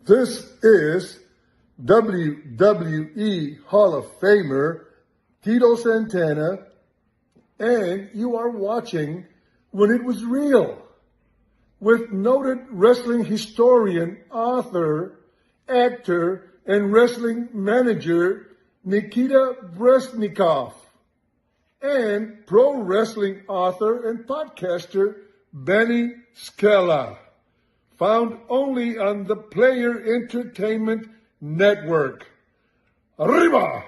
This is WWE Hall of Famer Tito Santana, and you are watching When It Was Real with noted wrestling historian, author, actor, and wrestling manager Nikita Breznikov, and pro wrestling author and podcaster Benny Scala. Found only on the Playa Entertainment Network. Arriba!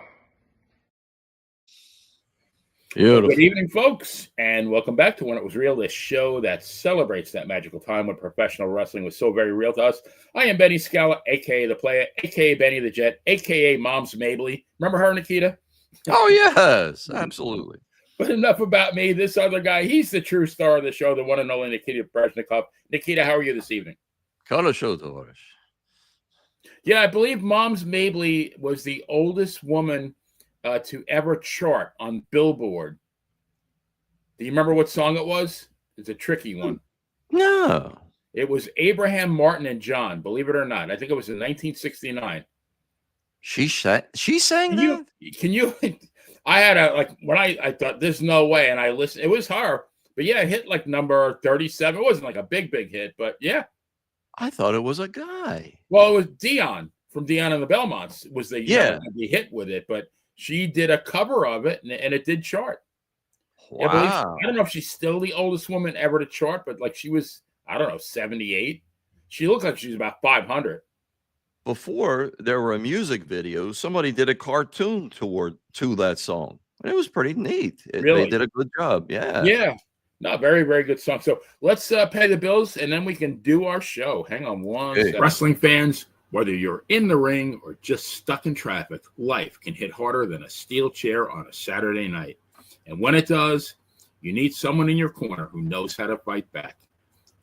Beautiful. Good evening, folks, and welcome back to When It Was Real, this show that celebrates that magical time when professional wrestling was so very real to us. I am Benny Scala, a.k.a. The Playa, a.k.a. Benny the Jet, a.k.a. Mom's Mabley. Remember her, Nikita? Oh, yes, absolutely. But enough about me. This other guy, he's the true star of the show, the one and only Nikita Breznikov. Nikita, how are you this evening? Yeah, I believe Mom's Mabley was the oldest woman to ever chart on Billboard. Do you remember what song it was? It's a tricky one. No. It was Abraham, Martin, and John, believe it or not. I think it was in 1969. She sang that? Can you I had I thought there's no way, and I listened. It was her, but yeah, it hit like number 37. It wasn't like a big hit, but yeah. I thought it was a guy. Well, it was Dion from Dion and the Belmonts was the hit with it, but she did a cover of it, and it did chart. Wow. I don't know if she's still the oldest woman ever to chart, but like she was, I don't know, 78. She looked like she was about 500. Before there were music videos, somebody did a cartoon to that song. And it was pretty neat. Really? They did a good job. Yeah. Yeah. No, very, very good song. So let's pay the bills, and then we can do our show. Hang on one second. Wrestling fans, whether you're in the ring or just stuck in traffic, life can hit harder than a steel chair on a Saturday night. And when it does, you need someone in your corner who knows how to fight back.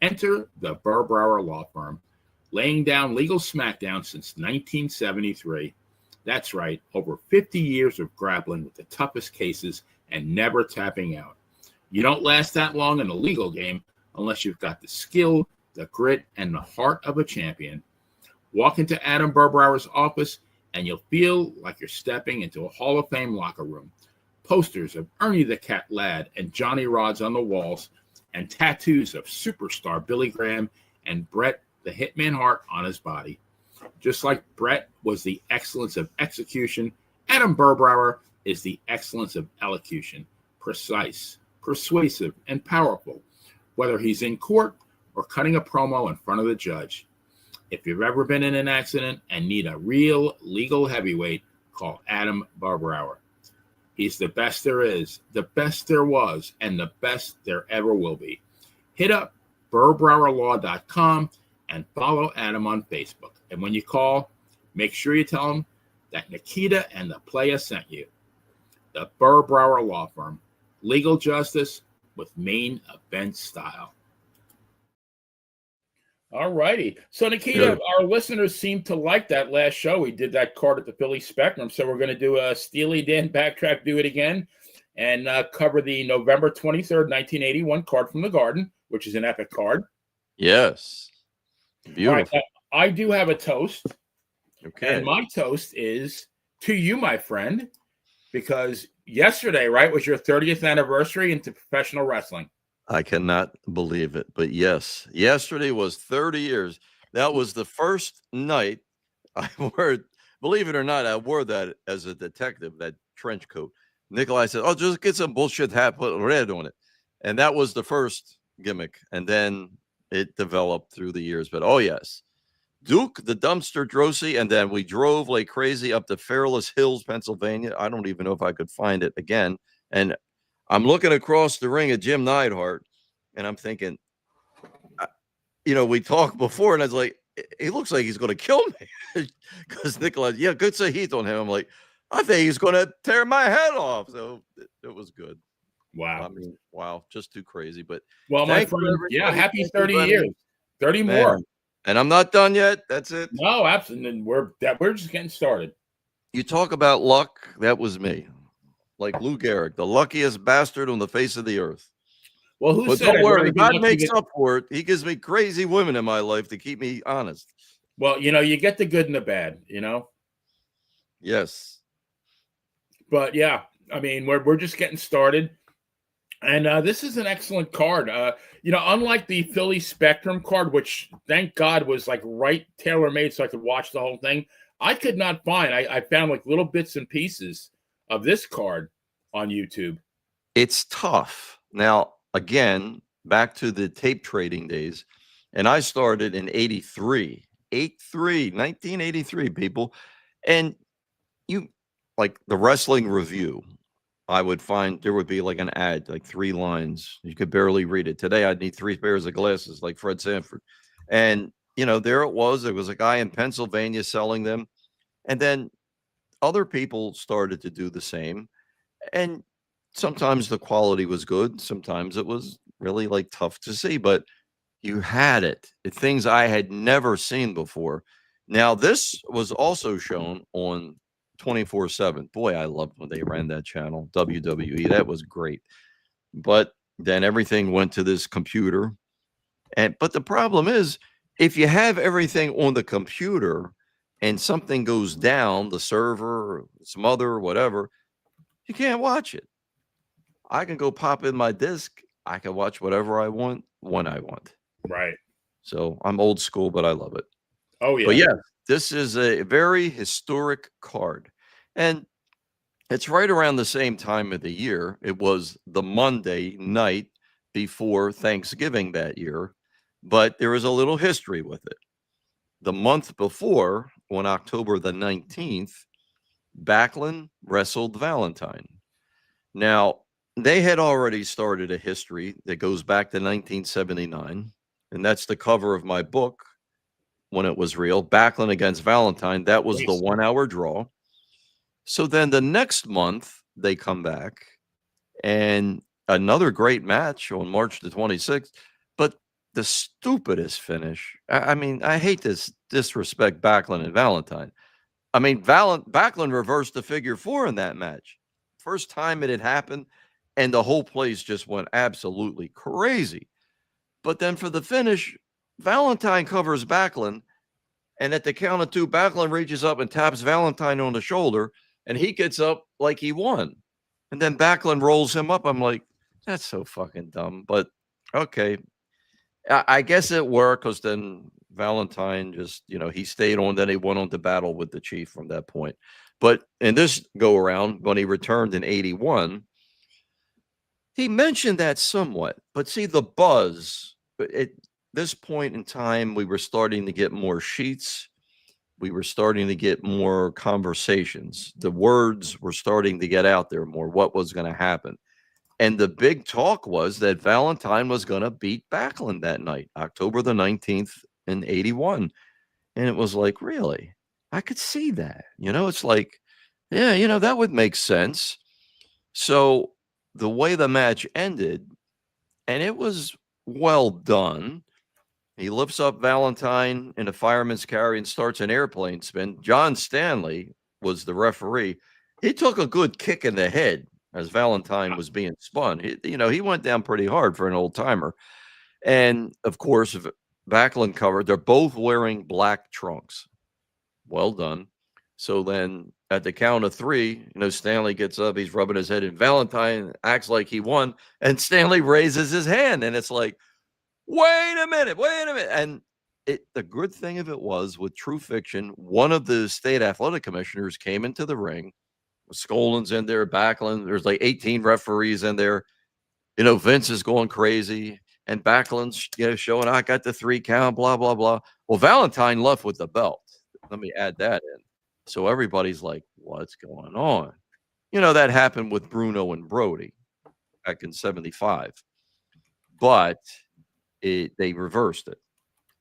Enter the Burbrower Law Firm, laying down legal smackdown since 1973. That's right, over 50 years of grappling with the toughest cases and never tapping out. You don't last that long in the legal game unless you've got the skill, the grit, and the heart of a champion. Walk into Adam Burbrower's office, and you'll feel like you're stepping into a Hall of Fame locker room. Posters of Ernie the Cat Ladd and Johnny Rods on the walls, and tattoos of superstar Billy Graham and Bret the Hitman Hart on his body. Just like Bret was the excellence of execution, Adam Burbrower is the excellence of elocution. Precise, persuasive, and powerful, whether he's in court or cutting a promo in front of the judge. If you've ever been in an accident and need a real legal heavyweight, call Adam Burbrower. He's the best there is, the best there was, and the best there ever will be. Hit up burbrowerlaw.com and follow Adam on Facebook. And when you call, make sure you tell him that Nikita and the Playa sent you. The Burbrower Law Firm. Legal justice with main event style. All righty. So, Nikita, our listeners seem to like that last show. We did that card at the Philly Spectrum. So we're going to do a Steely Dan backtrack, do it again, and cover the November 23rd, 1981 card from the Garden, which is an epic card. Yes. Beautiful. Right, I do have a toast. Okay. And my toast is to you, my friend, because yesterday, right, was your 30th anniversary into professional wrestling. I cannot believe it, but yes, yesterday was 30 years. That was the first night I wore, believe it or not, I wore that as a detective, that trench coat. Nikolai said, "Oh, just get some bullshit hat, put red on it." And that was the first gimmick. And then it developed through the years. But oh, yes, Duke, the dumpster Drosy. And then we drove like crazy up to Fairless Hills, Pennsylvania. I don't even know if I could find it again. And I'm looking across the ring at Jim Neidhart, and I'm thinking, we talked before, and I was like, he looks like he's going to kill me. Because Nikolai, good say heat on him. I'm like, I think he's going to tear my head off. So it was good. Wow. I mean, wow, just too crazy. But my friend, happy 30 years. 30 more. And I'm not done yet. That's it. No, absolutely. We're just getting started. You talk about luck. That was me. Like Lou Gehrig, the luckiest bastard on the face of the earth. Well, who said don't worry, God makes up for it. He gives me crazy women in my life to keep me honest. Well, you get the good and the bad, Yes. But yeah, I mean, we're just getting started. And this is an excellent card. Unlike the Philly Spectrum card, which thank God was like right tailor made so I could watch the whole thing, I could not find. I found like little bits and pieces of this card on YouTube. It's tough. Now, again, back to the tape trading days, and I started in 1983, people. And you like the Wrestling Review. I would find there would be like an ad, like 3 lines. You could barely read it. Today, I'd need 3 pairs of glasses, like Fred Sanford. And, there it was. There was a guy in Pennsylvania selling them. And then other people started to do the same. And sometimes the quality was good. Sometimes it was really like tough to see, but you had it. Things I had never seen before. Now, this was also shown on 24/7. Boy, I loved when they ran that channel, WWE. That was great. But then everything went to this computer. But the problem is, if you have everything on the computer and something goes down, the server, or some other, whatever, you can't watch it. I can go pop in my disc. I can watch whatever I want when I want. Right. So I'm old school, but I love it. Oh, yeah. But yeah, this is a very historic card. And it's right around the same time of the year. It was the Monday night before Thanksgiving that year. But there is a little history with it. The month before, on October the 19th, Backlund wrestled Valentine. Now, they had already started a history that goes back to 1979. And that's the cover of my book, When It Was Real, Backlund against Valentine. That was the 1-hour draw. So then the next month, they come back and another great match on March the 26th. But the stupidest finish. I mean, I hate this disrespect Backlund and Valentine. I mean, Backlund reversed the figure 4 in that match. First time it had happened, and the whole place just went absolutely crazy. But then for the finish, Valentine covers Backlund, and at the count of 2, Backlund reaches up and taps Valentine on the shoulder, and he gets up like he won. And then Backlund rolls him up. I'm like, that's so fucking dumb. But okay. I guess it worked because then Valentine just, he stayed on. Then he went on to battle with the Chief from that point. But in this go around, when he returned in 81, he mentioned that somewhat. But see, the buzz, at this point in time, we were starting to get more sheets. We were starting to get more conversations. The words were starting to get out there more, what was going to happen. And the big talk was that Valentine was going to beat Backlund that night, October the 19th in 81. And it was like, really? I could see that. It's like, yeah, that would make sense. So the way the match ended, and it was well done. He lifts up Valentine in a fireman's carry and starts an airplane spin. John Stanley was the referee. He took a good kick in the head as Valentine was being spun. He went down pretty hard for an old timer. And of course, Backlund covered. They're both wearing black trunks. Well done. So then at the count of 3, Stanley gets up. He's rubbing his head, and Valentine acts like he won. And Stanley raises his hand, and it's like, wait a minute. And the good thing of it was, with True Fiction, one of the state athletic commissioners came into the ring. Scolin's in there, Backlund. There's like 18 referees in there. Vince is going crazy, and Backlund's showing, I got the 3 count, blah, blah, blah. Well, Valentine left with the belt. Let me add that in. So everybody's like, what's going on? That happened with Bruno and Brody back in 75. But they reversed it.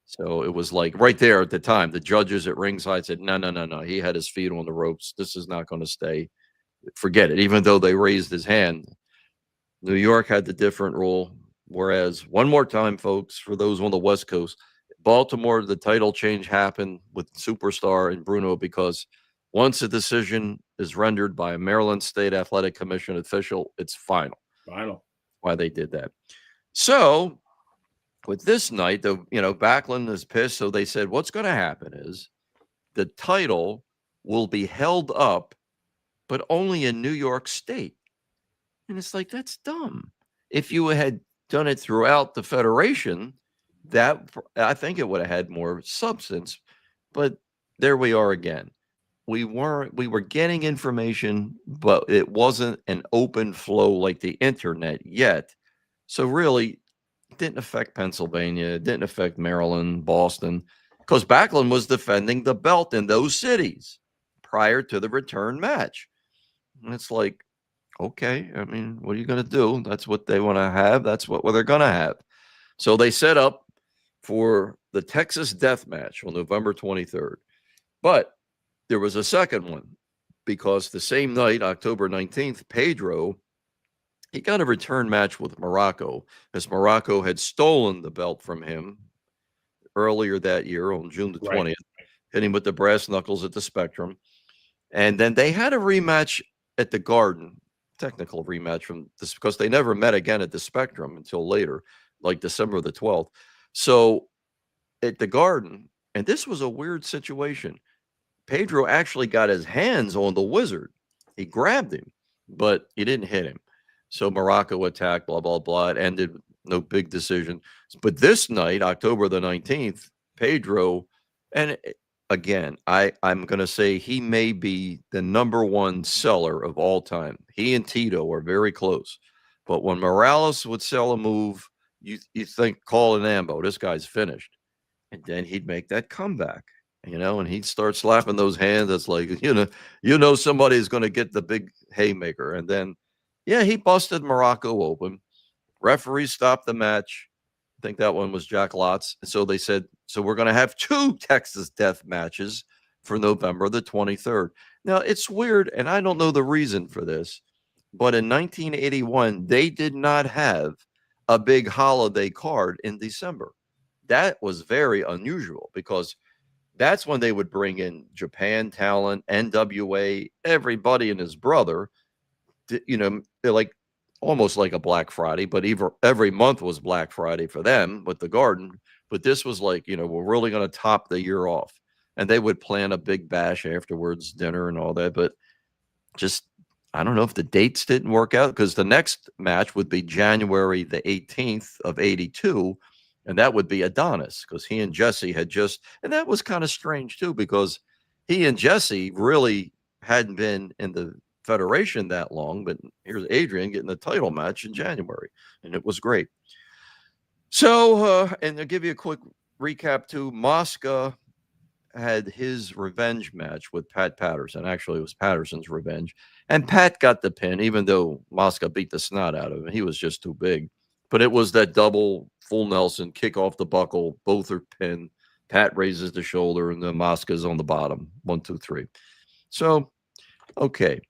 So it was like right there at the time, the judges at ringside said, no. He had his feet on the ropes. This is not going to stay. Forget it. Even though they raised his hand, New York had the different rule. Whereas, one more time, folks, for those on the West Coast, Baltimore, the title change happened with Superstar and Bruno because once a decision is rendered by a Maryland State Athletic Commission official, it's final. Final. Why they did that. So With this night, Backlund is pissed, so they said what's going to happen is the title will be held up, but only in New York State. And it's like, that's dumb. If you had done it throughout the federation, I think it would have had more substance. But there we are again. We were getting information, but it wasn't an open flow like the internet yet. So really, it didn't affect Pennsylvania. It didn't affect Maryland, Boston, because Backlund was defending the belt in those cities prior to the return match. And it's like, okay, I mean, what are you going to do? That's what they want to have. That's what they're going to have. So they set up for the Texas Death Match on November 23rd. But there was a second one because the same night, October 19th, Pedro, he got a return match with Muraco, as Muraco had stolen the belt from him earlier that year on June the 20th, hitting with the brass knuckles at the Spectrum. And then they had a rematch at the Garden, technical rematch from this, because they never met again at the Spectrum until later, like December the 12th. So at the Garden, and this was a weird situation. Pedro actually got his hands on the Wizard. He grabbed him, but he didn't hit him. So Muraco attacked, blah, blah, blah. It ended, no big decision. But this night, October the 19th, Pedro, and again, I'm going to say he may be the number one seller of all time. He and Tito are very close. But when Morales would sell a move, you think, call an ambo, this guy's finished. And then he'd make that comeback. And he'd start slapping those hands. It's like, somebody's going to get the big haymaker. And then, he busted Muraco open. Referee stopped the match. I think that one was Jack Lotz. And so they said, so we're going to have 2 Texas death matches for November the 23rd. Now, it's weird, and I don't know the reason for this, but in 1981, they did not have a big holiday card in December. That was very unusual because that's when they would bring in Japan talent, NWA, everybody and his brother. They're like almost like a Black Friday, but every month was Black Friday for them with the Garden. But this was like, we're really going to top the year off. And they would plan a big bash afterwards, dinner and all that. But just, I don't know if the dates didn't work out, because the next match would be January the 18th of 82. And that would be Adonis, because he and Jesse had and that was kind of strange too, because he and Jesse really hadn't been in the federation that long, but here's Adrian getting the title match in January, and it was great. So, and to give you a quick recap too, Mosca had his revenge match with Pat Patterson. Actually, it was Patterson's revenge, and Pat got the pin, even though Mosca beat the snot out of him. He was just too big. But it was that double full Nelson, kick off the buckle, both are pinned. Pat raises the shoulder, and then Mosca's on the bottom. 1, 2, 3. So, okay.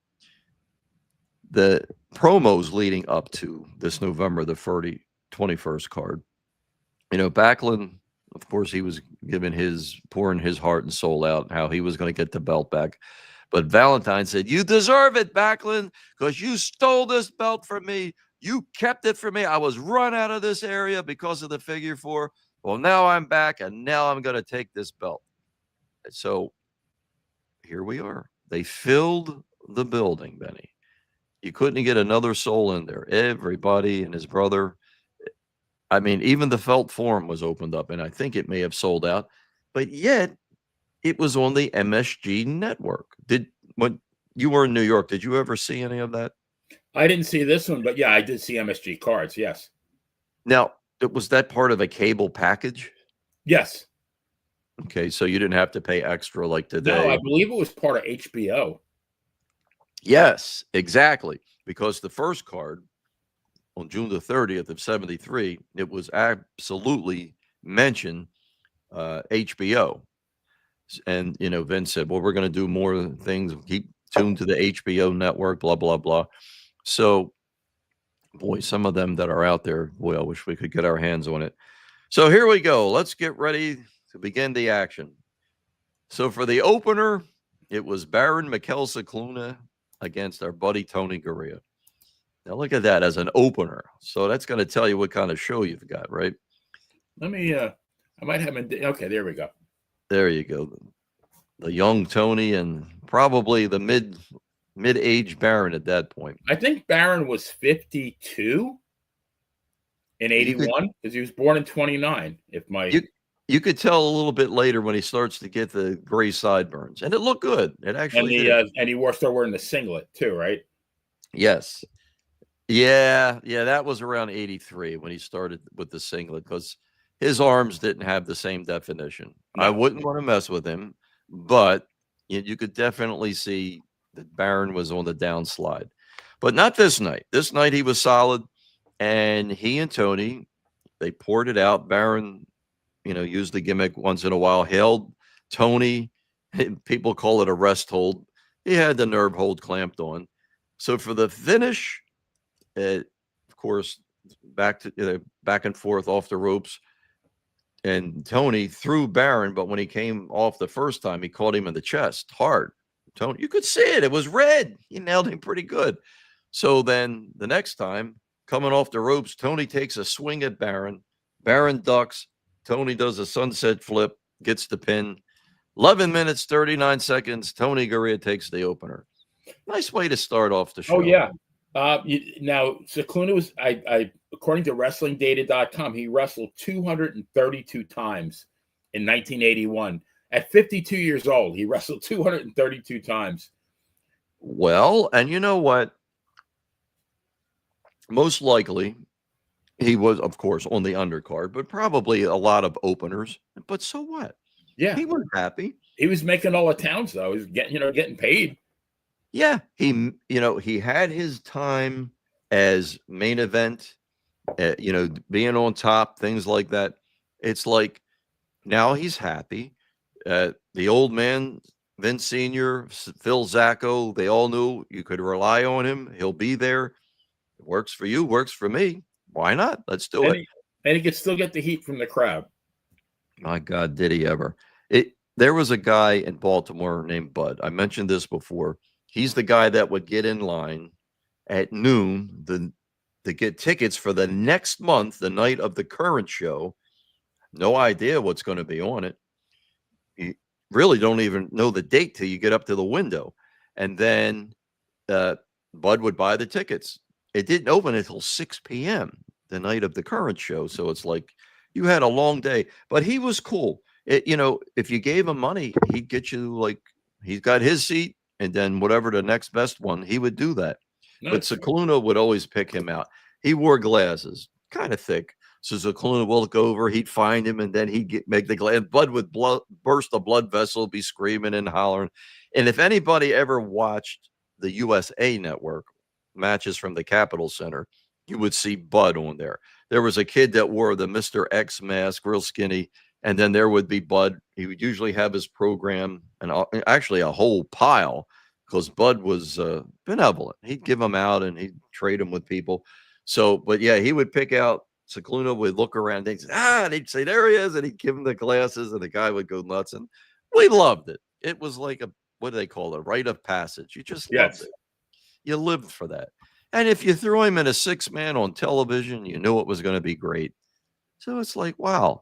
The promos leading up to this November the 21st card. Backlund, of course, he was pouring his heart and soul out, how he was going to get the belt back. But Valentine said, "You deserve it, Backlund, because you stole this belt from me. You kept it from me. I was run out of this area because of the figure 4. Well, now I'm back, and now I'm going to take this belt." So here we are. They filled the building, Benny. You couldn't get another soul in there. Everybody and his brother. I mean, even the Felt Forum was opened up, and I think it may have sold out. But yet, it was on the MSG network. When you were in New York, did you ever see any of that? I didn't see this one, but I did see MSG cards, yes. Now, was that part of a cable package? Yes. Okay, so you didn't have to pay extra like today. No, I believe it was part of HBO. Yes, exactly. Because the first card on June the 30th of 73, it was absolutely mentioned HBO. And, Vince said, well, we're going to do more things. Keep tuned to the HBO network, blah, blah, blah. So, boy, some of them that are out there, boy, I wish we could get our hands on it. So here we go. Let's get ready to begin the action. So for the opener, it was Baron Mikel Cicluna against our buddy Tony Garea. Now look at that as an opener. So that's going to tell you what kind of show you've got, right? Let me. I might have him. Okay, there we go. There you go. The young Tony and probably the mid-age Baron at that point. I think Baron was 52 in 81 because he was born in 29. If my you could tell a little bit later when he starts to get the gray sideburns, and it looked good. It actually did. And he started wearing the singlet too, right? Yes. Yeah, that was around 83 when he started with the singlet because his arms didn't have the same definition. No. I wouldn't want to mess with him, but you could definitely see that Baron was on the downslide. But not this night. This night he was solid, and he and Tony, they poured it out. Baron, used the gimmick once in a while, held Tony. People call it a rest hold. He had the nerve hold clamped on. So for the finish, of course, back and forth off the ropes, and Tony threw Baron, but when he came off the first time, he caught him in the chest hard. Tony, you could see it; it was red. He nailed him pretty good. So then the next time, coming off the ropes, Tony takes a swing at Baron. Baron ducks. Tony does a sunset flip, gets the pin. 11 minutes, 39 seconds. Tony Garea takes the opener. Nice way to start off the show. Oh, yeah. Now, Cicluna was, according to WrestlingData.com, he wrestled 232 times in 1981. At 52 years old, he wrestled 232 times. Well, and you know what? Most likely, he was, of course, on the undercard, but probably a lot of openers. But so what? Yeah. He was happy. He was making all the towns, though. He was getting paid. Yeah, he had his time as main event, being on top, things like that. It's like now he's happy. The old man, Vince Sr., Phil Zacco, they all knew you could rely on him. He'll be there. It works for you, works for me. Why not? Let's do it. And he could still get the heat from the crowd. My God, did he ever? There was a guy in Baltimore named Bud. I mentioned this before. He's the guy that would get in line at noon to get tickets for the next month, the night of the current show. No idea what's going to be on it. You really don't even know the date till you get up to the window. And then Bud would buy the tickets. It didn't open until 6 p.m. the night of the current show. So it's like you had a long day. But he was cool. If you gave him money, he'd get you he's got his seat. And then whatever the next best one, he would do that. Nice. But Cicluna would always pick him out. He wore glasses, kind of thick. So Cicluna will look over, he'd find him, and then he'd make the glass. Bud would burst a blood vessel, be screaming and hollering. And if anybody ever watched the USA Network matches from the Capitol Center, you would see Bud on there. There was a kid that wore the Mr. X mask, real skinny. And then there would be Bud. He would usually have his program and actually a whole pile because Bud was benevolent. He'd give them out and he'd trade them with people. So, but yeah, he would pick out. Cicluna would look around and he'd say, there he is. And he'd give him the glasses and the guy would go nuts. And we loved it. It was like what do they call it? A rite of passage. You just loved it. You lived for that. And if you threw him in a 6-man on television, you knew it was going to be great. So it's like, wow.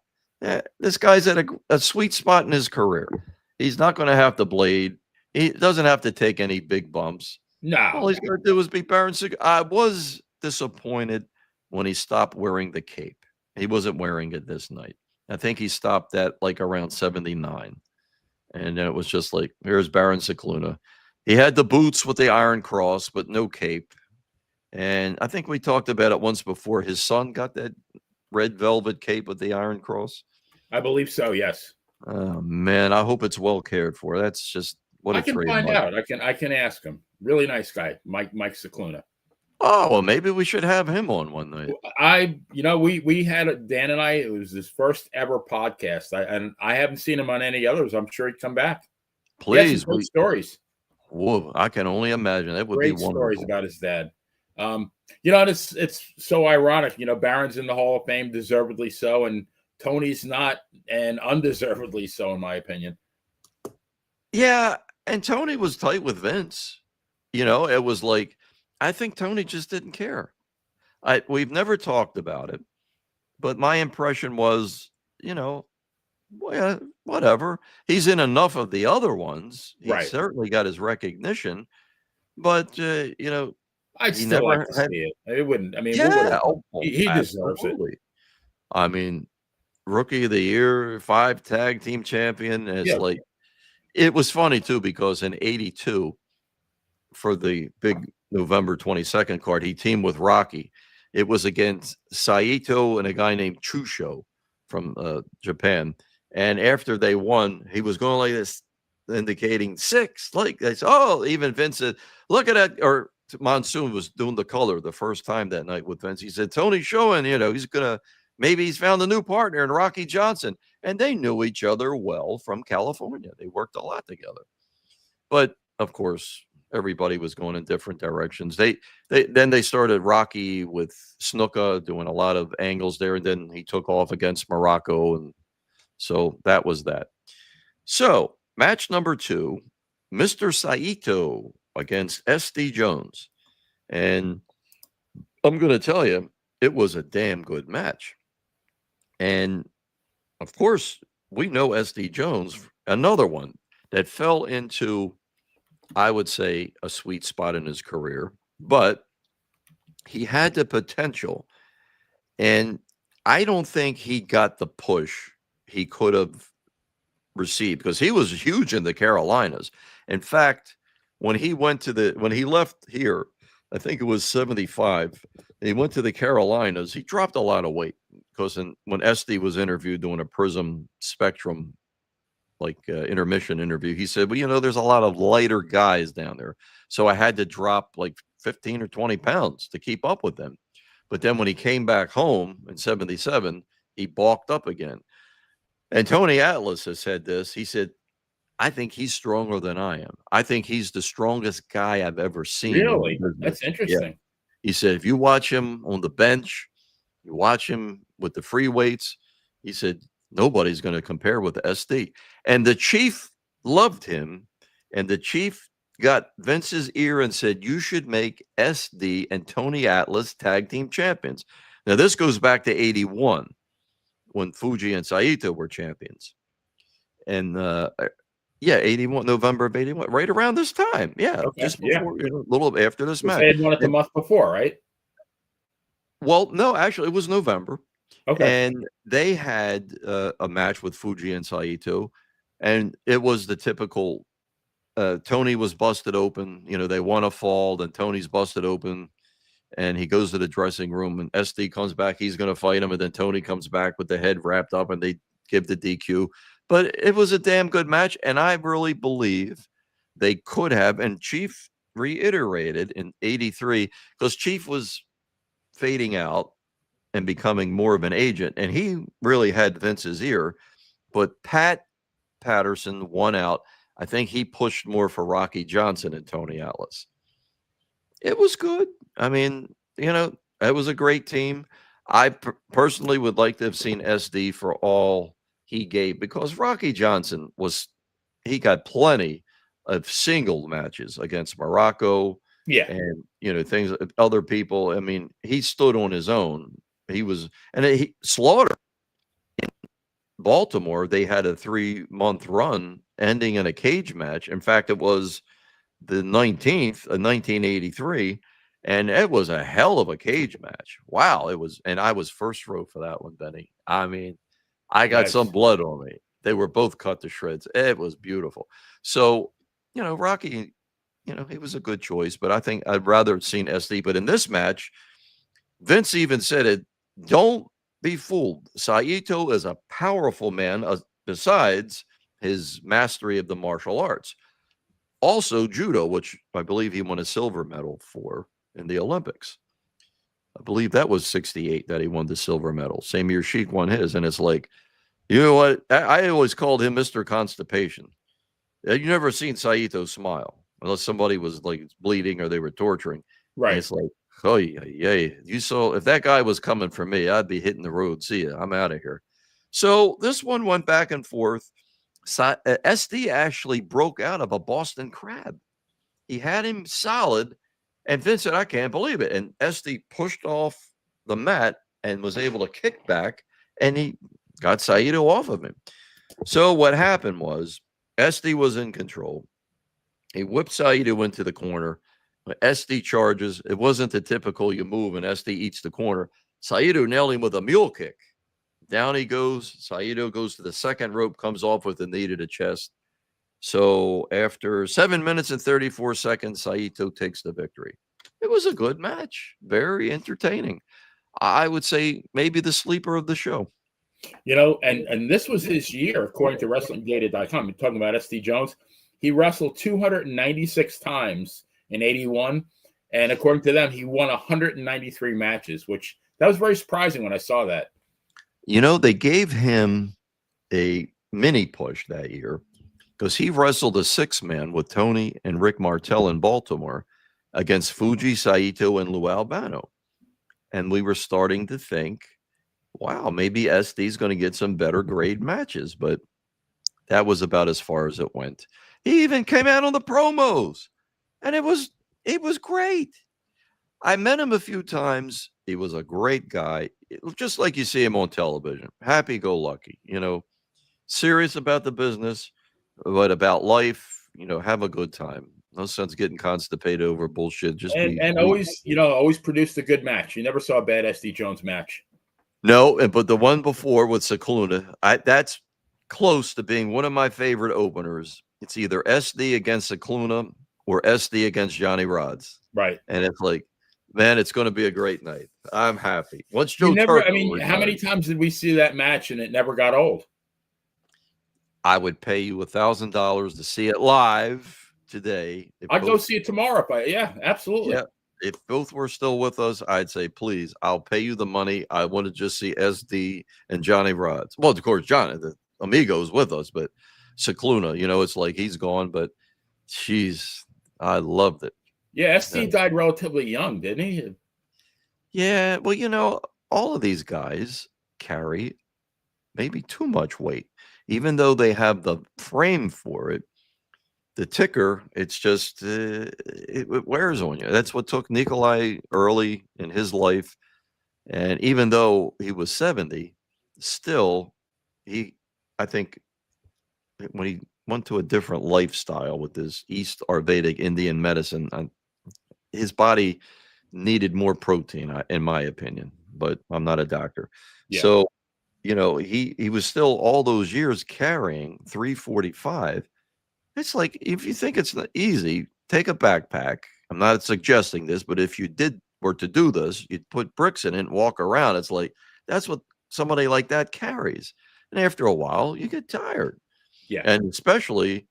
This guy's at a sweet spot in his career. He's not going to have to blade. He doesn't have to take any big bumps. No. All he's going to do is be Baron. I was disappointed when he stopped wearing the cape. He wasn't wearing it this night. I think he stopped that around 79. And then it was just like, here's Baron Cicluna. He had the boots with the Iron Cross, but no cape. And I think we talked about it once before. His son got that red velvet cape with the Iron Cross. I believe so, yes. Oh man, I hope it's well cared for. That's just what I can find out. I can ask him. Really nice guy, Mike Cicluna. Oh well, maybe we should have him on one night. We had Dan and I. It was his first ever podcast. I haven't seen him on any others. I'm sure he'd come back. Please, great stories. Whoa, I can only imagine. That would great be wonderful. Stories about his dad. It's so ironic. Baron's in the Hall of Fame, deservedly so, and Tony's not, and undeservedly so, in my opinion. Yeah, and Tony was tight with Vince. It was like, I think Tony just didn't care. We've never talked about it, but my impression was well, whatever. He's in enough of the other ones. He Right. certainly got his recognition, but I'd he still like never to had. see it. It wouldn't. I mean, what would Yeah, it be? He deserves it. absolutely. I mean, Rookie of the Year, 5 tag team champion. And it's Yeah. like, it was funny too, because in '82, for the big November 22nd card, he teamed with Rocky. It was against Saito and a guy named Chusho from Japan. And after they won, he was going like this, indicating 6. Like they said, oh, even Vince said, look at that. Or Monsoon was doing the color the first time that night with Vince. He said, Tony's showing, he's going to, maybe he's found a new partner in Rocky Johnson. And they knew each other well from California. They worked a lot together. But of course, everybody was going in different directions. Then they started Rocky with Snuka doing a lot of angles there, and then he took off against Muraco, and so that was that. So match number 2, Mr. Saito against SD Jones, and I'm going to tell you, it was a damn good match. And of course, we know SD Jones, another one that fell into, I would say, a sweet spot in his career, but he had the potential, and I don't think he got the push he could have received, because he was huge in the Carolinas. In fact, when he left here, I think it was 75, and he went to the Carolinas, he dropped a lot of weight, because when SD was interviewed doing a Prism Spectrum intermission interview, he said, well, there's a lot of lighter guys down there, so I had to drop like 15 or 20 pounds to keep up with them. But then when he came back home in 77, he bulked up again. And Tony Atlas has said this. He said, I think he's stronger than I am. I think he's the strongest guy I've ever seen. Really? That's interesting. Yeah. He said, if you watch him on the bench, you watch him with the free weights, he said, nobody's going to compare with SD. And the Chief loved him, and the Chief got Vince's ear and said, you should make SD and Tony Atlas tag team champions. Now, this goes back to 81, when Fuji and Saito were champions. And 81, November of 81, right around this time. Yeah, okay. Just before, a little after this match. They had won it the month before, right? Well, no, actually, it was November. Okay. And they had a match with Fuji and Saito, and it was the typical, Tony was busted open. They won a fall, then Tony's busted open, and he goes to the dressing room, and SD comes back. He's going to fight him, and then Tony comes back with the head wrapped up, and they give the DQ. But it was a damn good match, and I really believe they could have, and Chief reiterated in 83, because Chief was fading out and becoming more of an agent, and he really had Vince's ear. But Pat Patterson won out. I think he pushed more for Rocky Johnson and Tony Atlas. It was good. I mean, it was a great team. I personally would like to have seen SD for all he gave, because Rocky Johnson he got plenty of single matches against Muraco. Yeah. And, things, other people. I mean, he stood on his own. He Slaughter in Baltimore, they had a 3-month run ending in a cage match. In fact, it was the 19th of 1983, and it was a hell of a cage match. Wow, it was, and I was first row for that one, Benny. I mean, I got some blood on me. They were both cut to shreds. It was beautiful. So, Rocky, he was a good choice, but I think I'd rather have seen SD. But in this match, Vince even said it, don't be fooled. Saito is a powerful man, besides his mastery of the martial arts. Also judo, which I believe he won a silver medal for in the Olympics. I believe that was 68 that he won the silver medal. Same year Sheik won his. And it's like, you know what? I always called him Mr. Constipation. You never seen Saito smile unless somebody was like bleeding or they were torturing. Right. And it's like, oh yeah. You saw, if that guy was coming for me, I'd be hitting the road. See ya. I'm out of here. So this one went back and forth. SD actually broke out of a Boston Crab. He had him solid, and Vince said, I can't believe it. And SD pushed off the mat and was able to kick back, and he got Saito off of him. So what happened was SD was in control. He whipped Saito into the corner. SD charges. It wasn't the typical you move and SD eats the corner. Saito nailed him with a mule kick. Down he goes. Saito goes to the second rope, comes off with a knee to the chest. So after 7 minutes and 34 seconds, Saito takes the victory. It was a good match. Very entertaining. I would say maybe the sleeper of the show. You know, and this was his year, according to WrestlingData.com. You're talking about SD Jones. He wrestled 296 times in 81. And according to them, he won 193 matches, which that was very surprising when I saw that. You know, they gave him a mini push that year because he wrestled a six-man with Tony and Rick Martel in Baltimore against Fuji, Saito, and Lou Albano. And we were starting to think, wow, maybe SD's going to get some better grade matches. But that was about as far as it went. He even came out on the promos, and it was great. I met him a few times. He was a great guy, just like you see him on television. Happy-go-lucky, you know, serious about the business, but about life, you know, have a good time. No sense getting constipated over bullshit. Just always produced a good match. You never saw a bad SD Jones match. No, but the one before with Scala, that's close to being one of my favorite openers. It's either SD against Scala or SD against Johnny Rods. Right. And it's like, man, it's going to be a great night. I'm happy. Once Joe Turco retired, how many times did we see that match and it never got old? I would pay you $1,000 to see it live today. I'd go see it tomorrow. Yeah, absolutely. Yeah. If both were still with us, I'd say, please, I'll pay you the money. I want to just see SD and Johnny Rods. Well, of course, Johnny, the Amigo's with us, but Scala, you know, it's like he's gone, but I loved it. Yeah, SD died relatively young, didn't he? Yeah, well, you know, all of these guys carry maybe too much weight, even though they have the frame for it. The ticker, it's just it wears on you. That's what took Nikolai early in his life, and even though he was 70, still I think when he went to a different lifestyle with his East Ayurvedic Indian medicine, his body needed more protein, in my opinion. But I'm not a doctor, so you know he was still all those years carrying 345. It's like, if you think it's not easy, take a backpack. I'm not suggesting this, but if you were to do this, you'd put bricks in it and walk around. It's like, that's what somebody like that carries. And after a while, you get tired. Yeah. And especially,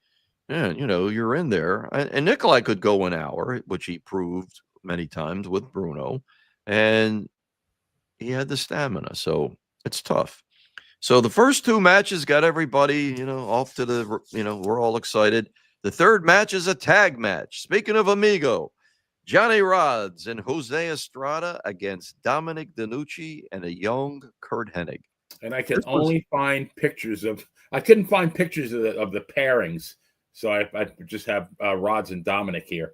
you know, you're in there. And Nikolai could go an hour, which he proved many times with Bruno. And he had the stamina. So it's tough. So the first two matches got everybody, you know, off to the, you know, we're all excited. The third match is a tag match. Speaking of Amigo, Johnny Rods and Jose Estrada against Dominic DeNucci and a young Kurt Hennig. And I could only find pictures of, I couldn't find pictures of the pairings. So I just have Rods and Dominic here.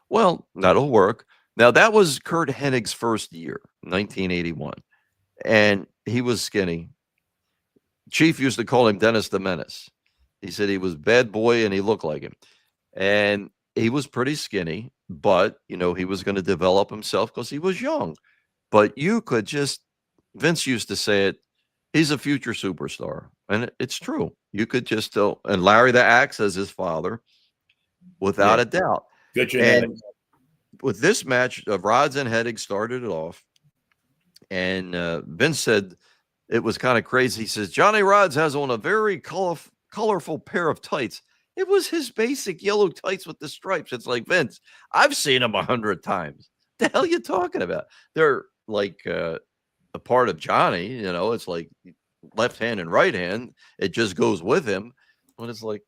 Well, that'll work. Now, that was Kurt Hennig's first year, 1981. And he was skinny. Chief used to call him Dennis the Menace. He said he was bad boy and he looked like him. And he was pretty skinny, but, you know, he was going to develop himself because he was young. But you could just, Vince used to say it, he's a future superstar. And it's true. You could just tell, and Larry the Axe as his father, without a doubt. Good genetics. And with this match, Rods and Hennig started it off. And Vince said, it was kind of crazy. He says, Johnny Rods has on a very colorful pair of tights. It was his basic yellow tights with the stripes. It's like, Vince, I've seen them 100 times. The hell you talking about? They're like a part of Johnny, you know, it's like left hand and right hand. It just goes with him. But it's like,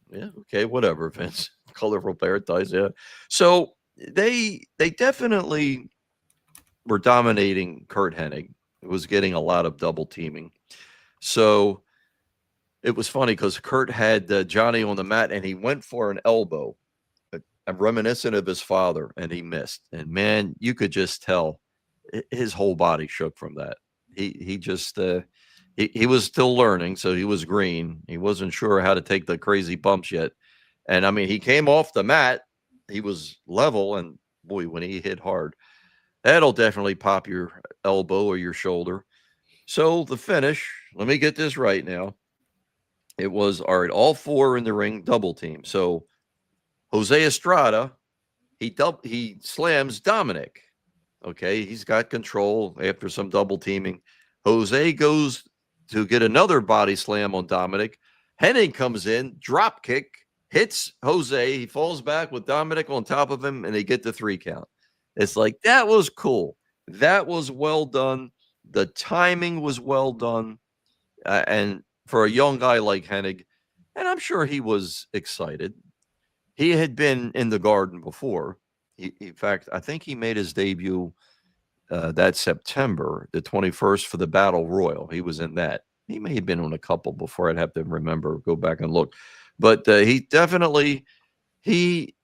yeah, okay, whatever, Vince. Colorful pair of tights, yeah. So they definitely were dominating Kurt Hennig. It was getting a lot of double teaming. So it was funny because Kurt had Johnny on the mat and he went for an elbow. I'm reminiscent of his father and he missed. And man, you could just tell his whole body shook from that. He just, he was still learning, so he was green. He wasn't sure how to take the crazy bumps yet. And I mean, he came off the mat, he was level, and boy, when he hit hard, that'll definitely pop your elbow or your shoulder. So the finish, let me get this right now. It was all four in the ring, double team. So Jose Estrada, he slams Dominic. Okay, he's got control after some double teaming. Jose goes to get another body slam on Dominic. Hennig comes in, drop kick, hits Jose. He falls back with Dominic on top of him, and they get the 3 count. It's like, that was cool. That was well done. The timing was well done. And for a young guy like Hennig, and I'm sure he was excited. He had been in the Garden before. In fact, I think he made his debut that September, the 21st, for the Battle Royal. He was in that. He may have been on a couple before. I'd have to remember, go back and look. But he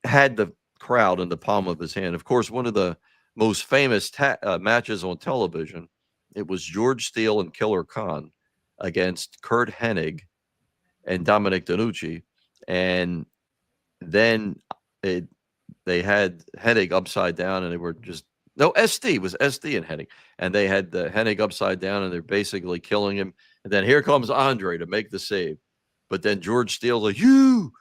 had the crowd in the palm of his hand. Of course, one of the most famous matches on television, it was George Steele and Killer Khan against Kurt Hennig and Dominic DeNucci. And then they had Hennig upside down, and they were just SD was SD and Hennig, and they had the Hennig upside down, and they're basically killing him. And then here comes Andre to make the save, but then George Steele's like, you,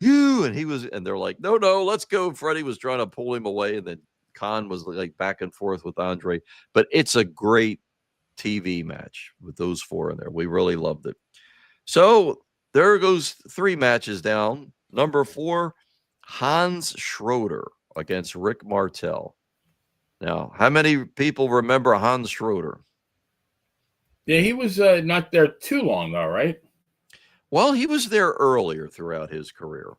and they're like, no, let's go. Freddie was trying to pull him away, and then Khan was like back and forth with Andre. But it's a great TV match with those four in there. We really loved it. So there goes 3 matches down. Number 4, Hans Schroeder against Rick Martel. Now, how many people remember Hans Schroeder? Yeah, he was not there too long, though, right? Well, he was there earlier throughout his career.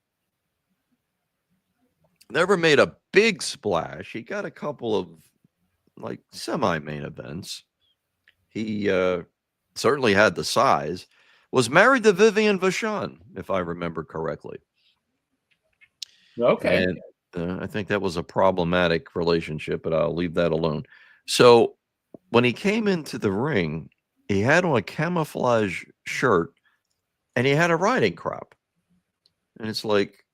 Never made a big splash. He got a couple of like semi-main events. He certainly had the size. Was married to Vivian Vachon, if I remember correctly. Okay. And I think that was a problematic relationship, but I'll leave that alone. So when he came into the ring, he had on a camouflage shirt and he had a riding crop. And it's like,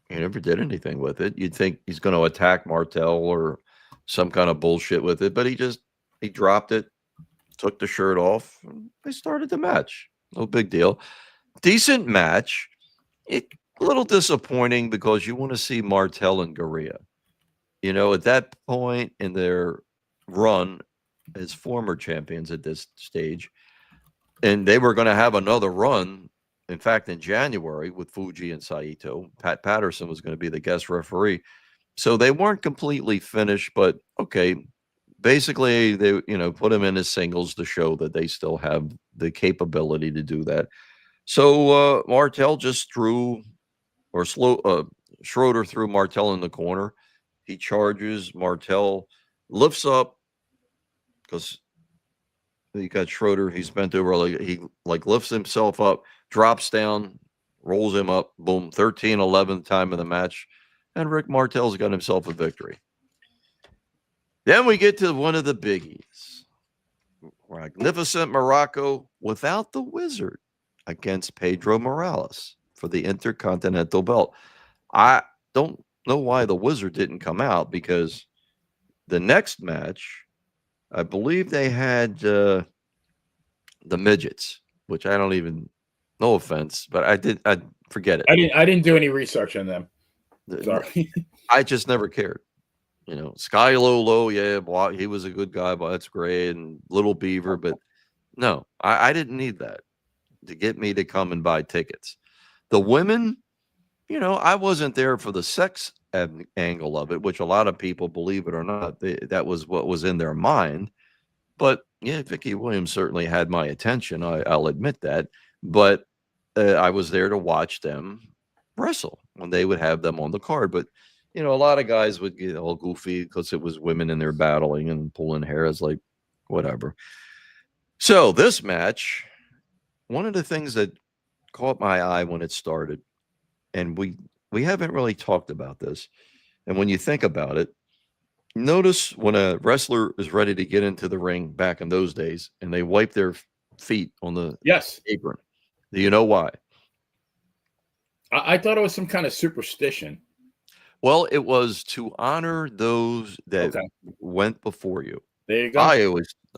he never did anything with it. You'd think he's going to attack Martel or some kind of bullshit with it, but he dropped it, took the shirt off, and they started the match. No big deal. Decent match. A little disappointing because you want to see Martel and Garea. You know, at that point in their run as former champions at this stage, and they were going to have another run. In fact, in January with Fuji and Saito, Pat Patterson was going to be the guest referee. So they weren't completely finished, but okay. Basically, they put him in as singles to show that they still have the capability to do that. So Martel just Schroeder threw Martel in the corner. He charges. Martel lifts up because you got Schroeder. He's bent over. He lifts himself up, drops down, rolls him up. Boom, 13-11 time of the match. And Rick Martel's got himself a victory. Then we get to one of the biggies. Magnificent Muraco without the Wizard against Pedro Morales for the Intercontinental belt. I don't know why the Wizard didn't come out, because the next match, I believe they had the midgets, which I don't even, no offense, but I forget it. I didn't do any research on them. Sorry. I just never cared. Sky Lolo, yeah, he was a good guy, but that's great. And Little Beaver, but no, I didn't need that to get me to come and buy tickets. The women, I wasn't there for the sex angle of it, which a lot of people, believe it or not, that was what was in their mind. But yeah, Vicky Williams certainly had my attention. I'll admit that. But I was there to watch them wrestle when they would have them on the card. But a lot of guys would get all goofy because it was women and they're battling and pulling hair. It's like, whatever. So this match, one of the things that caught my eye when it started, and we haven't really talked about this, and when you think about it, notice when a wrestler is ready to get into the ring back in those days and they wipe their feet on the Yes. apron. Do you know why? I thought it was some kind of superstition. Well, it was to honor those that Okay. went before you. There you go.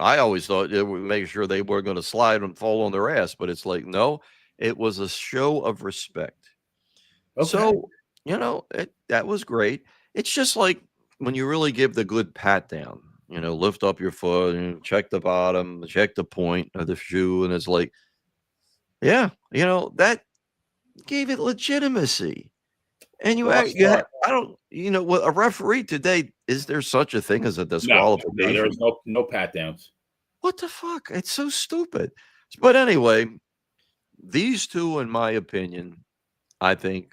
I always thought it would make sure they were going to slide and fall on their ass, but it's like, no, it was a show of respect. Okay. So, that was great. It's just like when you really give the good pat down, lift up your foot and check the bottom, check the point of the shoe. And it's like, yeah, that gave it legitimacy. And Well, I don't, what a referee today, is there such a thing as a disqualification? No, there's no pat downs. What the fuck? It's so stupid. But anyway, these two, in my opinion, I think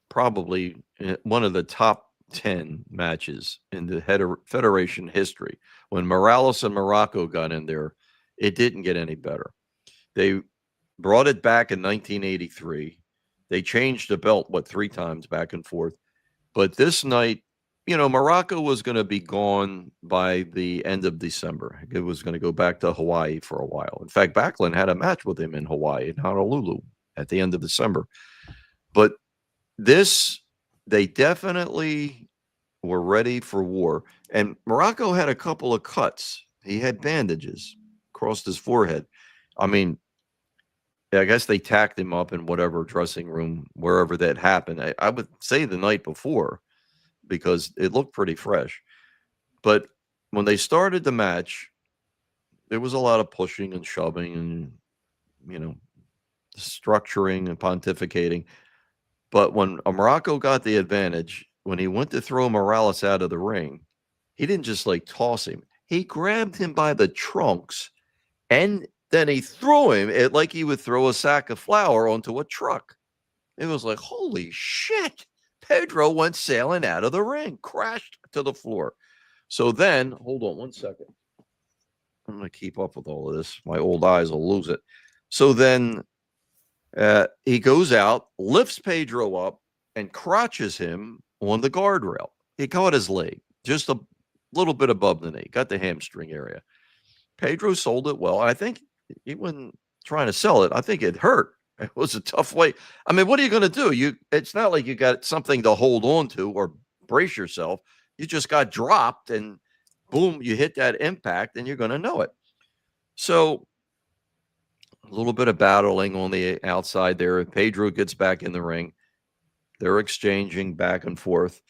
probably one of the top 10 matches in the Federation history. When Morales and Muraco got in there, it didn't get any better. They brought it back in 1983. They changed the belt, 3 times back and forth. But this night, Muraco was going to be gone by the end of December. It was going to go back to Hawaii for a while. In fact, Backlund had a match with him in Hawaii, in Honolulu, at the end of December. But they definitely were ready for war. And Muraco had a couple of cuts. He had bandages across his forehead. I mean, I guess they tacked him up in whatever dressing room, wherever that happened. I would say the night before, because it looked pretty fresh. But when they started the match, there was a lot of pushing and shoving and, structuring and pontificating. But when Muraco got the advantage, when he went to throw Morales out of the ring, he didn't just toss him. He grabbed him by the trunks, and then he threw him like he would throw a sack of flour onto a truck. It was like, holy shit. Pedro went sailing out of the ring, crashed to the floor. So then, hold on one second. I'm going to keep up with all of this. My old eyes will lose it. So then he goes out, lifts Pedro up, and crotches him on the guardrail. He caught his leg, just a little bit above the knee, got the hamstring area. Pedro sold it well. I think he wasn't trying to sell it. I think it hurt. It was a tough way. I mean, what are you going to do? It's not like you got something to hold on to or brace yourself. You just got dropped and boom, you hit that impact and you're going to know it. So a little bit of battling on the outside there. Pedro gets back in the ring. They're exchanging back and forth.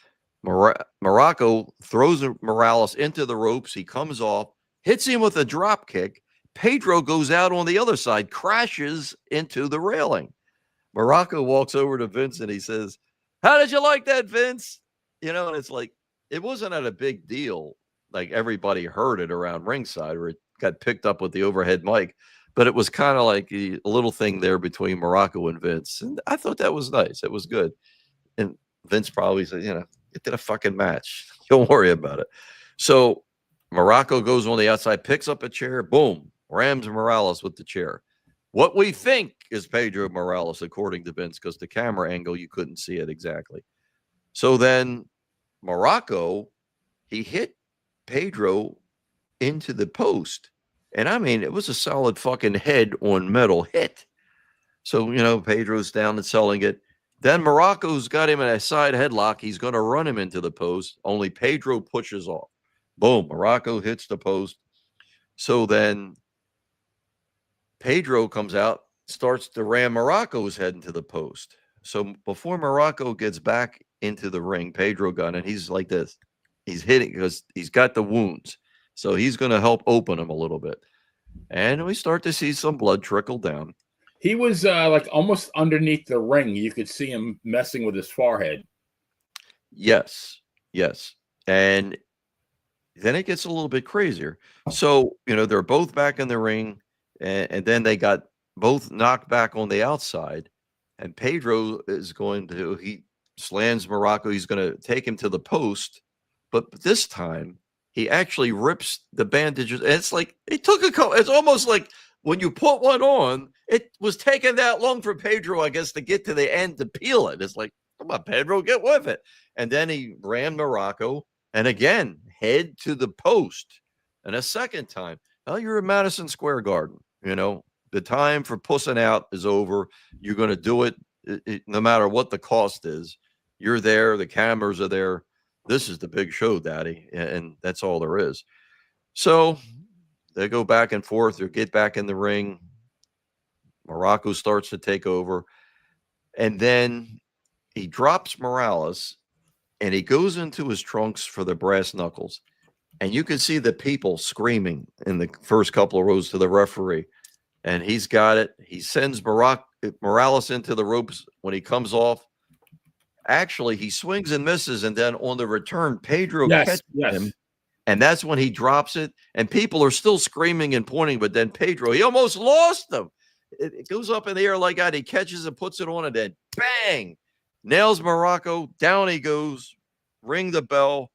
Muraco throws Morales into the ropes. He comes off, hits him with a drop kick. Pedro goes out on the other side, crashes into the railing. Muraco walks over to Vince and he says, "How did you like that, Vince?" And it's like, it wasn't a big deal. Like everybody heard it around ringside, or it got picked up with the overhead mic. But it was kind of like a little thing there between Muraco and Vince. And I thought that was nice. It was good. And Vince probably said, it did a fucking match. Don't worry about it. So Muraco goes on the outside, picks up a chair, boom, rams Morales with the chair. What we think is Pedro Morales, according to Vince, because the camera angle, you couldn't see it exactly. So then Muraco, he hit Pedro into the post. And I mean, it was a solid fucking head on metal hit. So, Pedro's down and selling it. Then Muraco's got him in a side headlock. He's going to run him into the post. Only Pedro pushes off. Boom. Muraco hits the post. So then Pedro comes out, starts to ram Muraco's head into the post. So before Muraco gets back into the ring, Pedro got in. He's like this. He's hitting because he's got the wounds. So he's going to help open him a little bit. And we start to see some blood trickle down. He was almost underneath the ring. You could see him messing with his forehead. Yes. And then it gets a little bit crazier. So, they're both back in the ring, and then they got both knocked back on the outside. And Pedro he slams Muraco. He's going to take him to the post. But this time, he actually rips the bandages. And it's like, it's almost like when you put one on, it was taking that long for Pedro, I guess, to get to the end to peel it. It's like, come on, Pedro, get with it. And then he ran Muraco, and again, head to the post. And a second time, you're at Madison Square Garden. You know, the time for pussing out is over. You're going to do it, no matter what the cost is. You're there. The cameras are there. This is the big show, Daddy. And that's all there is. So they go back and forth or get back in the ring. Muraco starts to take over. And then he drops Morales and he goes into his trunks for the brass knuckles. And you can see the people screaming in the first couple of rows to the referee. And he's got it. He sends Morales into the ropes when he comes off. Actually, he swings and misses. And then on the return, Pedro catches him. And that's when he drops it. And people are still screaming and pointing. But then Pedro, he almost lost him. It goes up in the air like that. He catches it, puts it on, and then bang, nails Muraco. Down he goes. Ring the bell.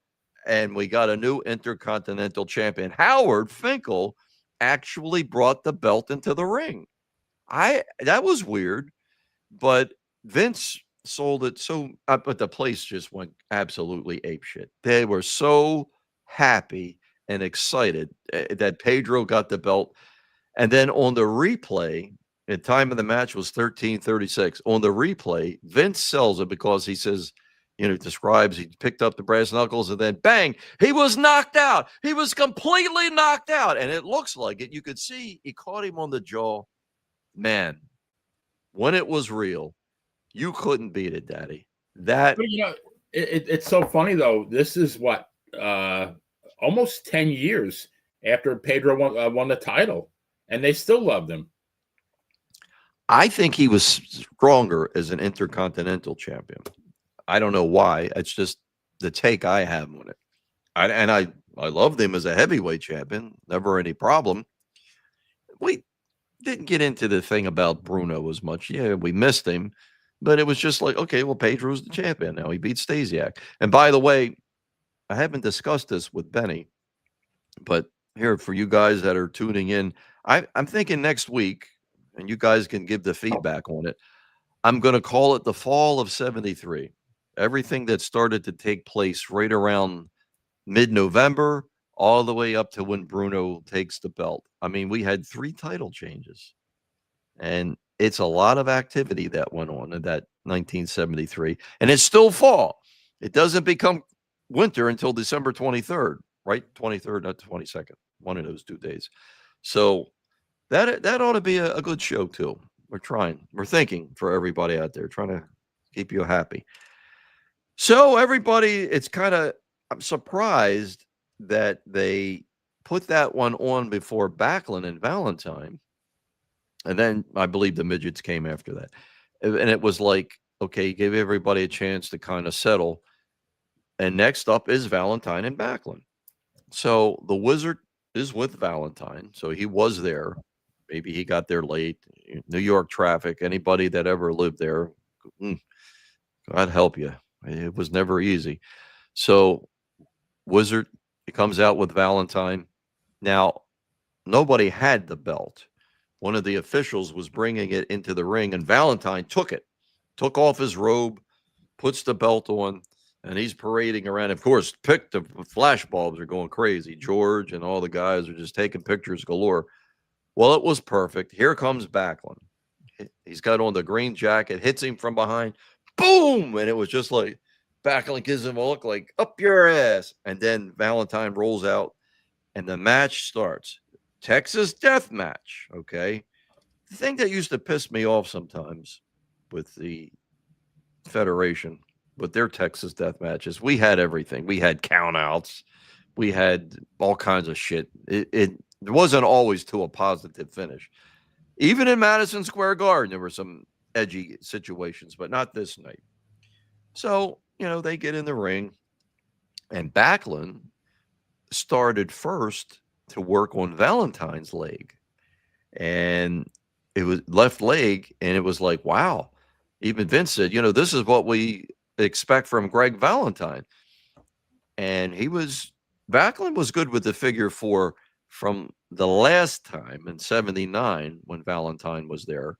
And we got a new Intercontinental champion. Howard Finkel actually brought the belt into the ring. That was weird, but Vince sold it so, but the place just went absolutely apeshit. They were so happy and excited that Pedro got the belt. And then on the replay, the time of the match was 13:36. On the replay, Vince sells it because he says, describes he picked up the brass knuckles and then bang, he was knocked out. He was completely knocked out. And it looks like it. You could see he caught him on the jaw. Man, when it was real, you couldn't beat it, Daddy. But, it's so funny, though. This is what, almost 10 years after Pedro won the title, and they still loved him. I think he was stronger as an Intercontinental champion. I don't know why. It's just the take I have on it. I loved him as a heavyweight champion. Never any problem. We didn't get into the thing about Bruno as much. Yeah, we missed him. But it was just like, okay, well, Pedro's the champion now. He beat Stasiak. And by the way, I haven't discussed this with Benny. But here, for you guys that are tuning in, I'm thinking next week, and you guys can give the feedback on it, I'm going to call it the fall of 73. Everything that started to take place right around mid-November all the way up to when Bruno takes the belt. I mean, we had 3 title changes. And it's a lot of activity that went on in that 1973. And it's still fall. It doesn't become winter until December 23rd, right? 23rd, not 22nd. One of those 2 days. So that ought to be a good show, too. We're trying. We're thinking for everybody out there, trying to keep you happy. So everybody, I'm surprised that they put that one on before Backlund and Valentine. And then I believe the midgets came after that. And it was like, okay, give everybody a chance to kind of settle. And next up is Valentine and Backlund. So the Wizard is with Valentine. So he was there. Maybe he got there late. New York traffic. Anybody that ever lived there, God help you. It was never easy. So Wizard, he comes out with Valentine. Now, nobody had the belt. One of the officials was bringing it into the ring, and Valentine took off his robe, puts the belt on, and he's parading around. Of course, the flash bulbs are going crazy. George and all the guys are just taking pictures galore. Well, it was perfect. Here comes Backlund. He's got on the green jacket, hits him from behind. Boom! And it was just like Backlund gives him a look like, up your ass. And then Valentine rolls out, and the match starts. Texas death match, okay? The thing that used to piss me off sometimes with the Federation, with their Texas death matches, we had everything. We had countouts. We had all kinds of shit. It wasn't always to a positive finish. Even in Madison Square Garden, there were some edgy situations, but not this night. So, they get in the ring, and Backlund started first to work on Valentine's leg. And it was left leg, and it was like, wow. Even Vince said, this is what we expect from Greg Valentine. And Backlund was good with the figure 4 from the last time in 79 when Valentine was there.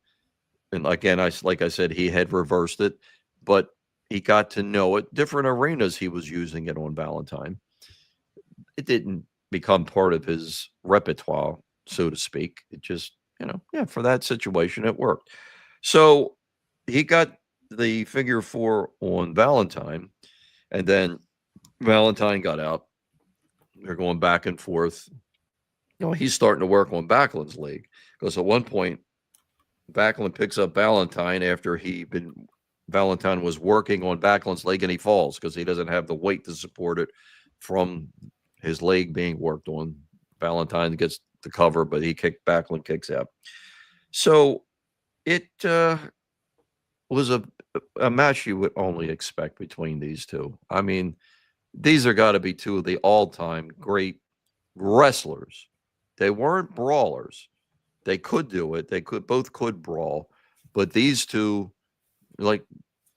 And again, like I said, he had reversed it, but he got to know it. Different arenas he was using it on Valentine. It didn't become part of his repertoire, so to speak. It just for that situation, it worked. So he got the figure 4 on Valentine, and then Valentine got out. They're going back and forth. He's starting to work on Backlund's leg because at one point, Backlund picks up Valentine after Valentine was working on Backlund's leg, and he falls because he doesn't have the weight to support it from his leg being worked on. Valentine gets the cover, but Backlund kicks out. So it was a match you would only expect between these two. I mean, these are got to be two of the all-time great wrestlers. They weren't brawlers. They could do it. Both could brawl, but these two, like,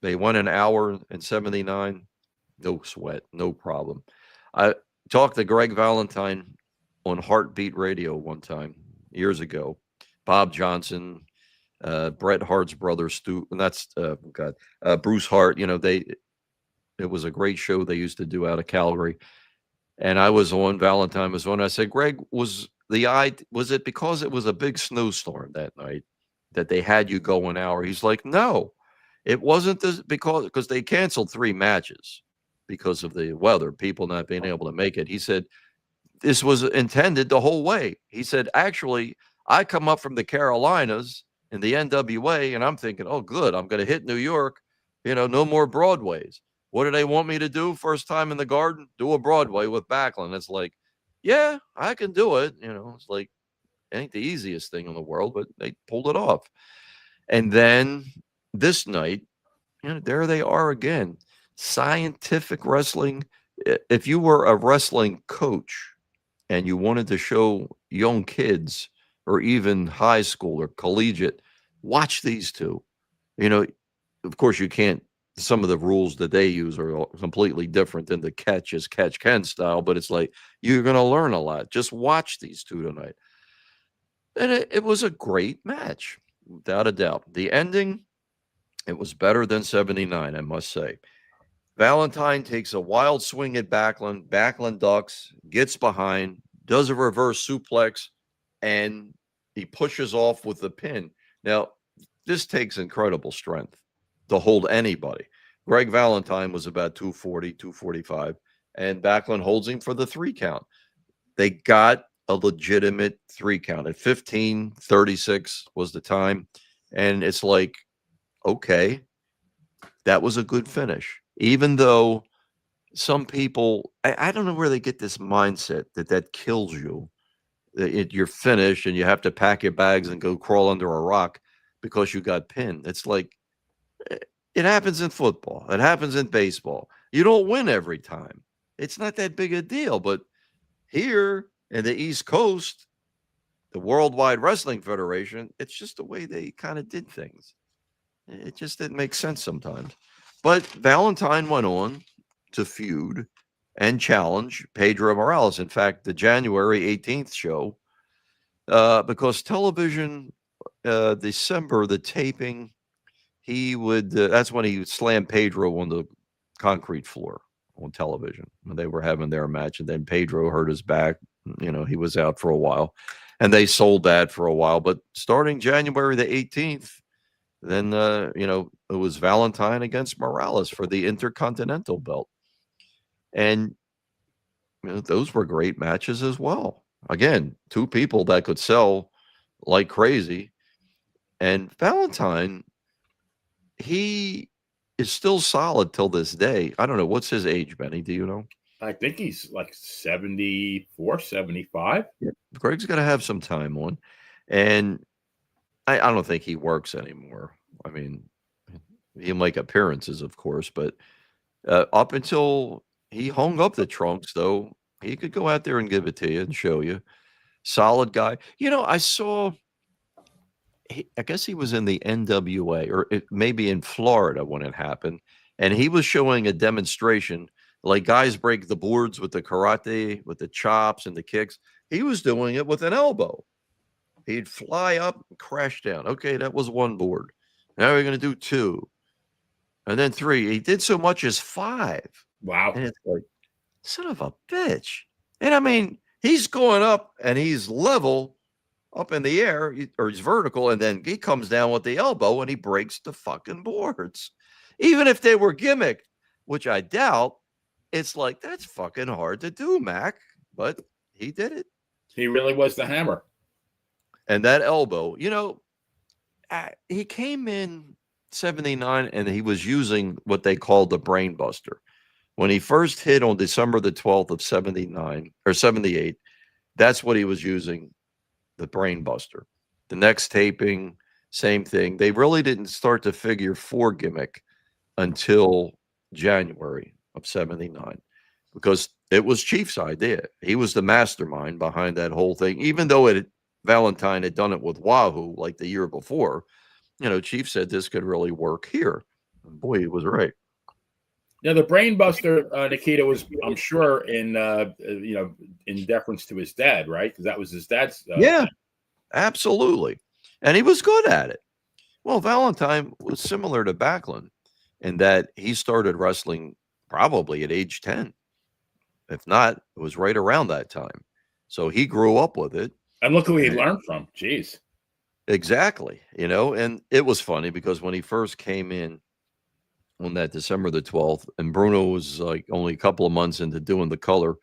they went an hour and 79, no sweat, no problem. I talked to Greg Valentine on Heartbeat Radio one time years ago. Bob Johnson, Bret Hart's brother, Stu, and that's Bruce Hart. It was a great show they used to do out of Calgary, and I was on. Valentine was on. I said, Greg, was it because it was a big snowstorm that night that they had you go an hour? He's like, no, it wasn't because they canceled 3 matches because of the weather, people not being able to make it. He said, this was intended the whole way. He said, actually, I come up from the Carolinas in the NWA, and I'm thinking, oh, good, I'm going to hit New York, no more Broadways. What do they want me to do first time in the Garden? Do a Broadway with Backlund. It's like, yeah, I can do it. It's like, it ain't the easiest thing in the world, but they pulled it off. And then this night, there they are again. Scientific wrestling. If you were a wrestling coach and you wanted to show young kids or even high school or collegiate, watch these two. Of course, you can't. Some of the rules that they use are completely different than the catch as catch can style, but it's like you're going to learn a lot. Just watch these two tonight. And it was a great match, without a doubt. The ending, it was better than 79, I must say. Valentine takes a wild swing at Backlund. Backlund ducks, gets behind, does a reverse suplex, and he pushes off with the pin. Now, this takes incredible strength to hold anybody. Greg Valentine was about 240, 245, and Backlund holds him for the 3 count. They got a legitimate 3 count. At 15:36 was the time, and it's like, okay, that was a good finish. Even though some people, I don't know where they get this mindset that kills you. You're finished and you have to pack your bags and go crawl under a rock because you got pinned. It's like, it happens in football. It happens in baseball. You don't win every time. It's not that big a deal. But here in the East Coast, the Worldwide Wrestling Federation, it's just the way they kind of did things. It just didn't make sense sometimes. But Valentine went on to feud and challenge Pedro Morales. In fact, the January 18th show, because television, December, the taping, he would, that's when he slammed Pedro on the concrete floor on television when they were having their match. And then Pedro hurt his back. He was out for a while. And they sold that for a while. But starting January the 18th, then, it was Valentine against Morales for the Intercontinental belt. And those were great matches as well. Again, 2 people that could sell like crazy. And Valentine, he is still solid till this day. I don't know. What's his age, Benny? Do you know? I think he's like 74, 75. Yeah. Greg's got to have some time on. And I don't think he works anymore. I mean, he'll make appearances, of course, but up until he hung up the trunks, though, he could go out there and give it to you and show you. Solid guy. I saw, I guess he was in the NWA or maybe in Florida when it happened, and he was showing a demonstration, like guys break the boards with the karate, with the chops and the kicks. He was doing it with an elbow. He'd fly up and crash down. Okay, that was 1 board. Now we're going to do 2. And then 3. He did so much as 5. Wow. And it's like, son of a bitch. And I mean, he's going up and he's level up in the air, or he's vertical, and then he comes down with the elbow and he breaks the fucking boards. Even if they were gimmick, which I doubt, it's like, that's fucking hard to do, Mac. But he did it. He really was the hammer. And that elbow, he came in 79 and he was using what they called the brain buster. When he first hit on December the 12th of 79 or 78, that's what he was using, the brain buster. The next taping, same thing. They really didn't start to figure 4 gimmick until January of 79, because it was Chief's idea. He was the mastermind behind that whole thing, even though Valentine had done it with Wahoo like the year before. Chief said this could really work here. And boy, he was right. Now, the brain buster, Nikita, was, I'm sure, in deference to his dad, right? Because that was his dad's. Yeah, absolutely. And he was good at it. Well, Valentine was similar to Backlund in that he started wrestling probably at age 10. If not, it was right around that time. So he grew up with it. And look who he learned from. Jeez. Exactly. And it was funny because when he first came in on that December the 12th, and Bruno was like only a couple of months into doing the color,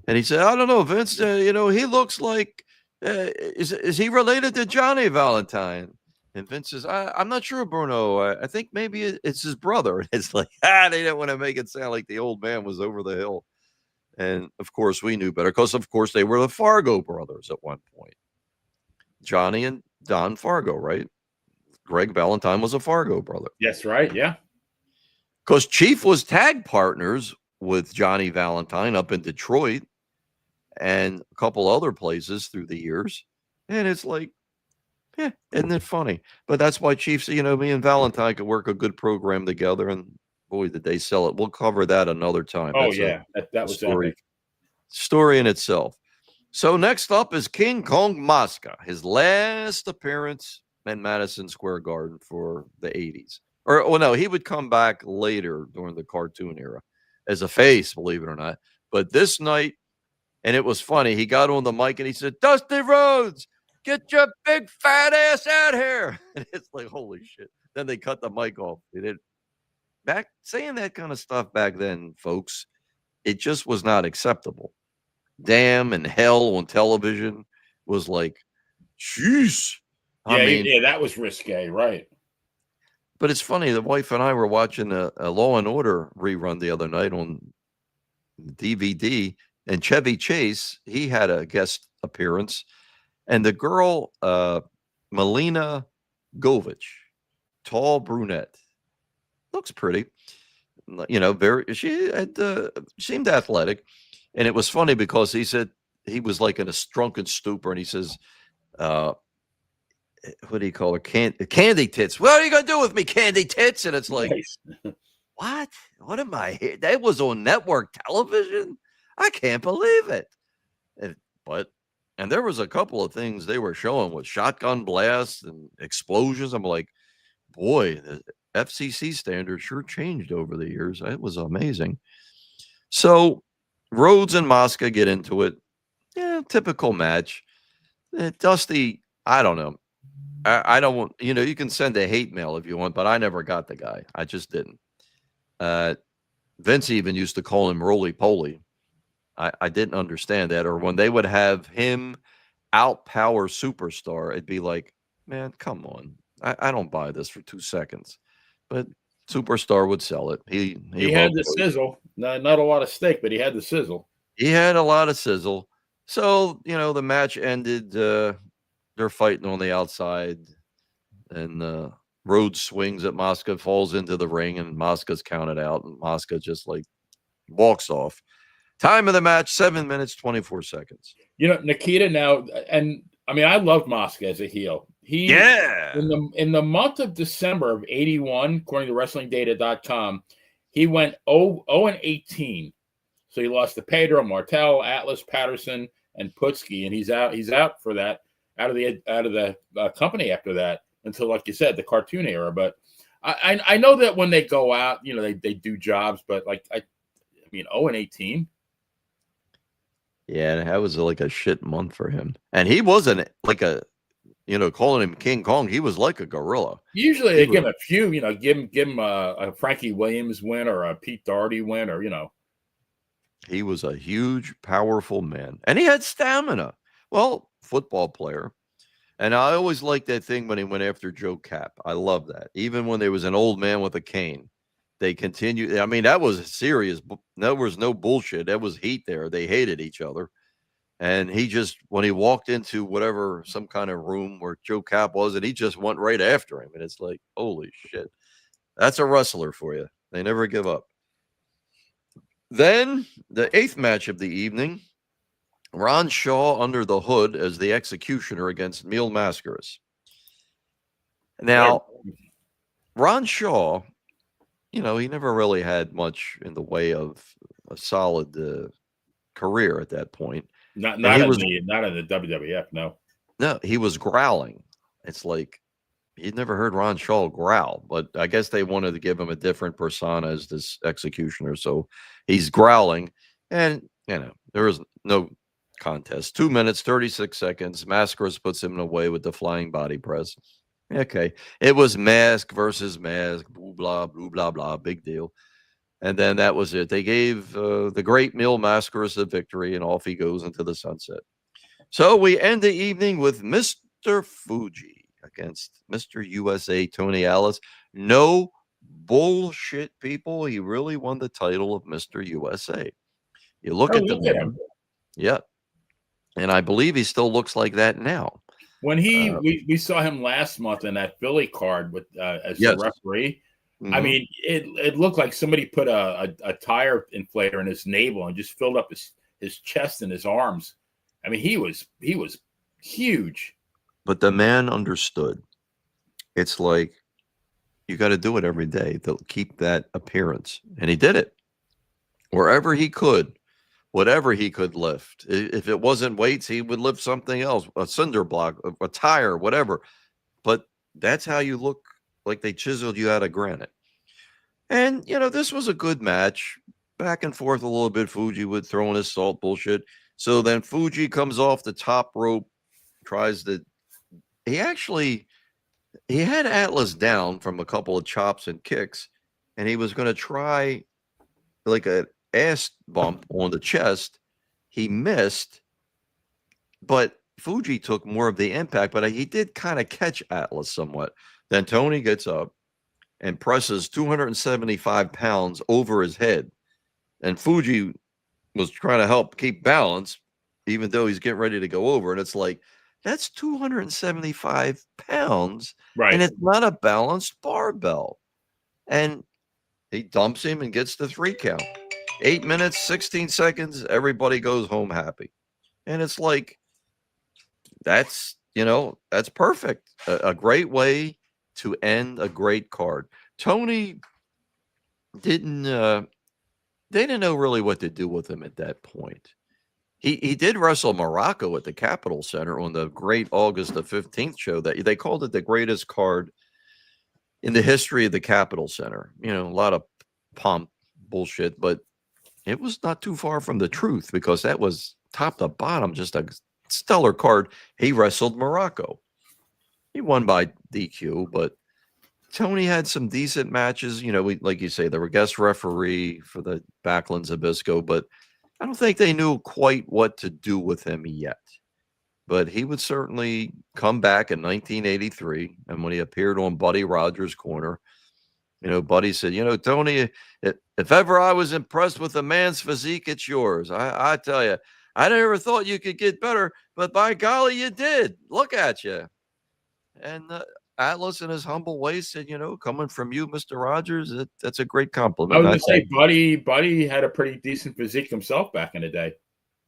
and he said, I don't know, Vince, he looks like, is he related to Johnny Valentine? And Vince says, I'm not sure, Bruno. I think maybe it's his brother. And it's like, they didn't want to make it sound like the old man was over the hill. And of course, we knew better because, of course, they were the Fargo brothers at one point. Johnny and Don Fargo, right? Greg Valentine was a Fargo brother. Yes, right. Yeah. Because Chief was tag partners with Johnny Valentine up in Detroit and a couple other places through the years. And it's like, isn't it funny? But that's why Chief said, me and Valentine could work a good program together. And boy, did they sell it. We'll cover that another time. Oh, that's yeah. That was story in itself. So next up is King Kong Mosca, his last appearance in Madison Square Garden for the 80s. No, he would come back later during the cartoon era as a face, believe it or not. But this night, and it was funny, he got on the mic and he said, Dusty Rhodes, get your big fat ass out here. And it's like, holy shit. Then they cut the mic off. They did. Back saying that kind of stuff back then, folks, it just was not acceptable. Damn and hell on television was like, jeez. Yeah, that was risque, right? But it's funny, the wife and I were watching a Law and Order rerun the other night on DVD, and Chevy Chase, he had a guest appearance, and the girl, Melina Govich, tall brunette, looks pretty, she seemed athletic, and it was funny because he said he was like in a drunken stupor, and he says, what do you call her? Candy tits. What are you gonna do with me, candy tits? And it's like, nice. What am I here? That was on network television. I can't believe it. And there was a couple of things they were showing with shotgun blasts and explosions. I'm like, boy, the FCC standards sure changed over the years. It was amazing. So Rhodes and Mosca get into it. Yeah, typical match. Dusty, I don't know. I don't want, you can send a hate mail if you want, but I never got the guy. I just didn't. Vince even used to call him roly-poly. I didn't understand that. Or when they would have him outpower Superstar, it'd be like, man, come on. I don't buy this for 2 seconds. But Superstar would sell it. He had the sizzle. Not a lot of steak, but he had the sizzle. He had a lot of sizzle. So, the match ended. They're fighting on the outside, and Rhodes swings at Mosca, falls into the ring, and Mosca's counted out, and Mosca just like walks off. Time of the match, 7 minutes, 24 seconds. Nikita now, and I mean, I loved Mosca as a heel. In the month of December of 81, according to WrestlingData.com, he went 0-18. So he lost to Pedro, Martel, Atlas, Patterson, and Putski, and he's out for that. Out of the company after that until, like you said, the cartoon era. But I know that when they go out, they do jobs. But 0-18. Yeah, that was like a shit month for him. And he wasn't like a calling him King Kong. He was like a gorilla. Usually they give him a few, give him a Frankie Williams win or a Pete Doherty win, or He was a huge, powerful man, and he had stamina. Well, football player. And I always liked that thing when he went after Joe Cap. I love that. Even when there was an old man with a cane, they continued. I mean, that was serious. There was no bullshit. There was heat there. They hated each other. And he just, when he walked into whatever, some kind of room where Joe Cap was, and he just went right after him. And it's like, holy shit. That's a wrestler for you. They never give up. Then the 8th match of the evening, Ron Shaw under the hood as the executioner against Mil Mascaras. Now, Ron Shaw, he never really had much in the way of a solid career at that point. Not in the WWF, no. No, he was growling. It's like you'd never heard Ron Shaw growl, but I guess they wanted to give him a different persona as this executioner. So he's growling, and there was no contest. 2 minutes, 36 seconds. Mascaras puts him away with the flying body press. Okay. It was mask versus mask, blah, blah, blah, blah, big deal. And then that was it. They gave the great Mil Mascaras the victory, and off he goes into the sunset. So we end the evening with Mr. Fuji against Mr. USA, Tony Atlas. No bullshit, people. He really won the title of Mr. USA. You look at the man. Yeah. And I believe he still looks like that now. When we saw him last month in that Philly card with as the referee, mm-hmm. I mean, it looked like somebody put a tire inflator in his navel and just filled up his chest and his arms. I mean, he was huge. But the man understood. It's like you got to do it every day to keep that appearance, and he did it wherever he could. Whatever he could lift. If it wasn't weights, he would lift something else, a cinder block, a tire, whatever. But that's how you look, like they chiseled you out of granite. And, this was a good match. Back and forth a little bit. Fuji would throw in his salt bullshit. So then Fuji comes off the top rope, he had Atlas down from a couple of chops and kicks, and he was going to try like a ass bump on the chest. He missed, but Fuji took more of the impact, but he did kind of catch Atlas somewhat. Then Tony gets up and presses 275 pounds over his head, and Fuji was trying to help keep balance even though he's getting ready to go over, and it's like, that's 275 pounds, right? And it's not a balanced barbell. And he dumps him and gets the 3 count. 8 minutes, 16 seconds, everybody goes home happy. And it's like, that's perfect. A great way to end a great card. Tony they didn't know really what to do with him at that point. He did wrestle Muraco at the Capitol Center on the great August the 15th show that they called it the greatest card in the history of the Capitol Center. A lot of pomp bullshit, but it was not too far from the truth because that was top to bottom, just a stellar card. He wrestled Muraco. He won by DQ, but Tony had some decent matches. Like you say, there were guest referee for the Backlund Zbyszko, but I don't think they knew quite what to do with him yet. But he would certainly come back in 1983, and when he appeared on Buddy Rogers' corner, Buddy said, Tony, if ever I was impressed with a man's physique, it's yours. I tell you, I never thought you could get better, but by golly, you did. Look at you. And Atlas, in his humble way, said, coming from you, Mr. Rogers, that's a great compliment. I was going to say, Buddy had a pretty decent physique himself back in the day.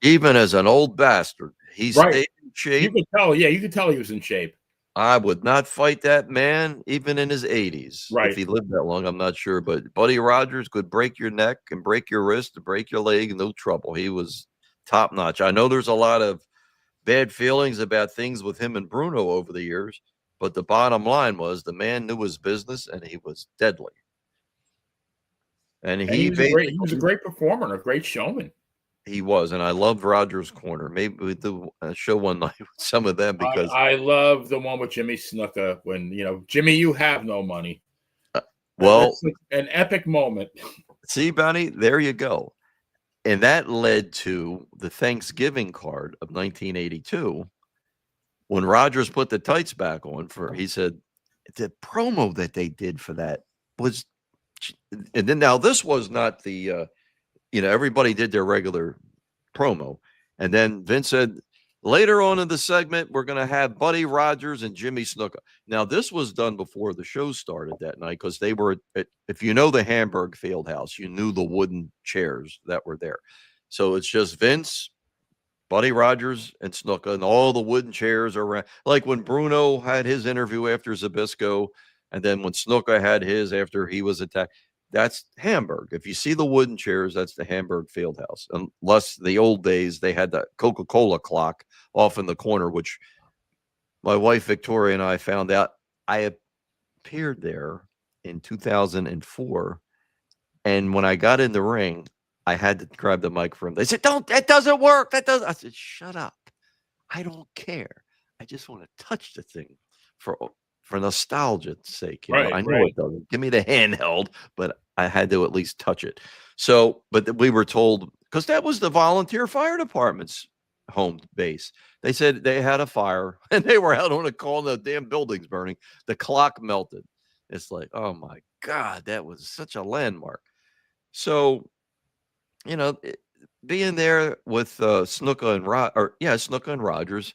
Even as an old bastard, he stayed in shape. You could tell, you could tell he was in shape. I would not fight that man, even in his 80s. Right. If he lived that long, I'm not sure. But Buddy Rogers could break your neck and break your wrist and break your leg, no trouble. He was top notch. I know there's a lot of bad feelings about things with him and Bruno over the years, but the bottom line was the man knew his business and he was deadly. And he was a great performer and a great showman. He was, and I loved Rogers Corner. Maybe we do a show one night with some of them because I love the one with Jimmy Snuka when, Jimmy, you have no money. well, That's an epic moment. see, Benny, there you go. And that led to the Thanksgiving card of 1982 when Rogers put the tights back on he said, the promo that they did for that was, and then now this was not the, everybody did their regular promo. And then Vince said, later on in the segment, we're going to have Buddy Rogers and Jimmy Snuka. Now, this was done before the show started that night because they were, if you know the Hamburg Fieldhouse, you knew the wooden chairs that were there. So it's just Vince, Buddy Rogers, and Snuka, and all the wooden chairs are around. Like when Bruno had his interview after Zbyszko, and then when Snuka had his after he was attacked. That's Hamburg. If you see the wooden chairs, that's the Hamburg Fieldhouse. Unless the old days, they had the Coca-Cola clock off in the corner, which my wife Victoria and I found out. I appeared there in 2004, and when I got in the ring, I had to grab the mic from them. They said, that doesn't work. That doesn't. I said, shut up. I don't care. I just want to touch the thing for nostalgia's sake. I know it doesn't. Give me the handheld, but I had to at least touch it. So, but we were told, because that was the volunteer fire department's home base. They said they had a fire and they were out on a call and the damn building's burning. The clock melted. It's like, oh my God, that was such a landmark. So, being there with Snuka and Rogers,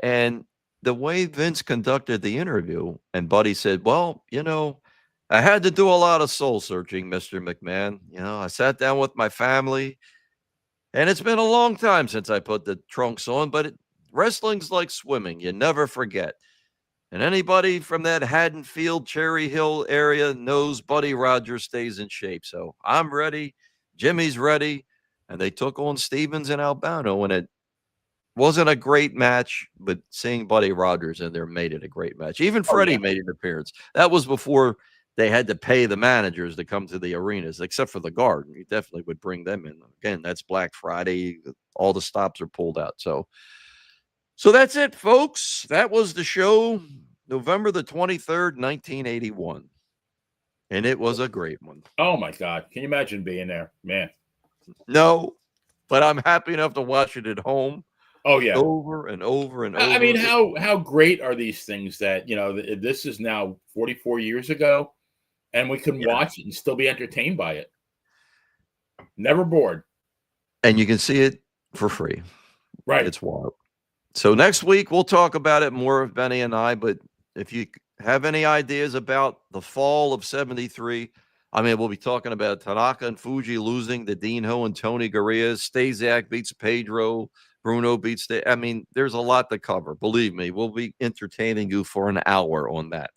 and the way Vince conducted the interview, and Buddy said, well, I had to do a lot of soul searching, Mr. McMahon. I sat down with my family, and it's been a long time since I put the trunks on, but wrestling's like swimming. You never forget. And anybody from that Haddonfield, Cherry Hill area knows Buddy Rogers stays in shape. So I'm ready. Jimmy's ready. And they took on Stevens and Albano, and it wasn't a great match, but seeing Buddy Rogers in there made it a great match. Even Freddie made an appearance. That was before they had to pay the managers to come to the arenas, except for the Garden. You definitely would bring them in. Again, that's Black Friday. All the stops are pulled out. So that's it, folks. That was the show, November the 23rd, 1981. And it was a great one. Oh, my God. Can you imagine being there? Man. No, but I'm happy enough to watch it at home. Oh, yeah. Over and over and over. I mean, how great are these things that, this is now 44 years ago, and we can watch it and still be entertained by it. Never bored. And you can see it for free. Right. It's wild. So next week, we'll talk about it more, Benny and I, but if you have any ideas about the fall of 73, we'll be talking about Tanaka and Fuji losing to Dean Ho and Tony Garea. Stasiak beats Pedro. Bruno beats there's a lot to cover. Believe me, we'll be entertaining you for an hour on that.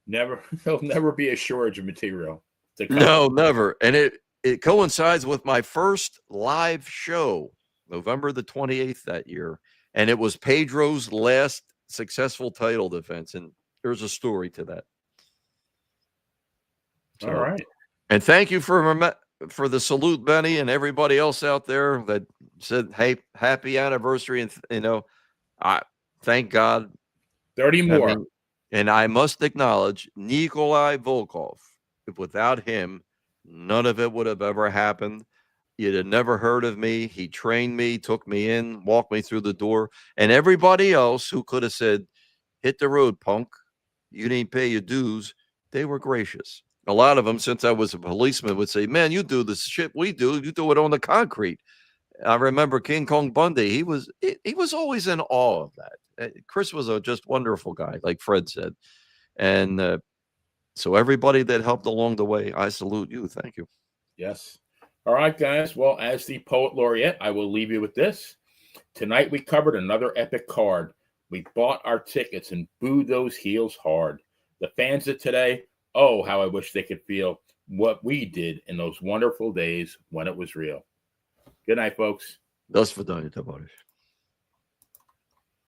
There'll never be a shortage of material. No, never. And it coincides with my first live show, November the 28th that year. And it was Pedro's last successful title defense. And there's a story to that. So, all right. And thank you for the salute, Benny, and everybody else out there that said, hey, happy anniversary. And, I thank God. 30 more. And I must acknowledge Nikolai Volkov. Without him, none of it would have ever happened. You'd have never heard of me. He trained me, took me in, walked me through the door. And everybody else who could have said, hit the road, punk. You didn't pay your dues. They were gracious. A lot of them, since I was a policeman, would say, man, you do the shit we do. You do it on the concrete. I remember King Kong Bundy. He was always in awe of that. Chris was a just wonderful guy, like Fred said. And so everybody that helped along the way, I salute you. Thank you. Yes. All right, guys. Well, as the poet laureate, I will leave you with this. Tonight we covered another epic card. We bought our tickets and booed those heels hard. The fans of today, oh, how I wish they could feel what we did in those wonderful days when it was real. Good night, folks. До свидания, товарищ.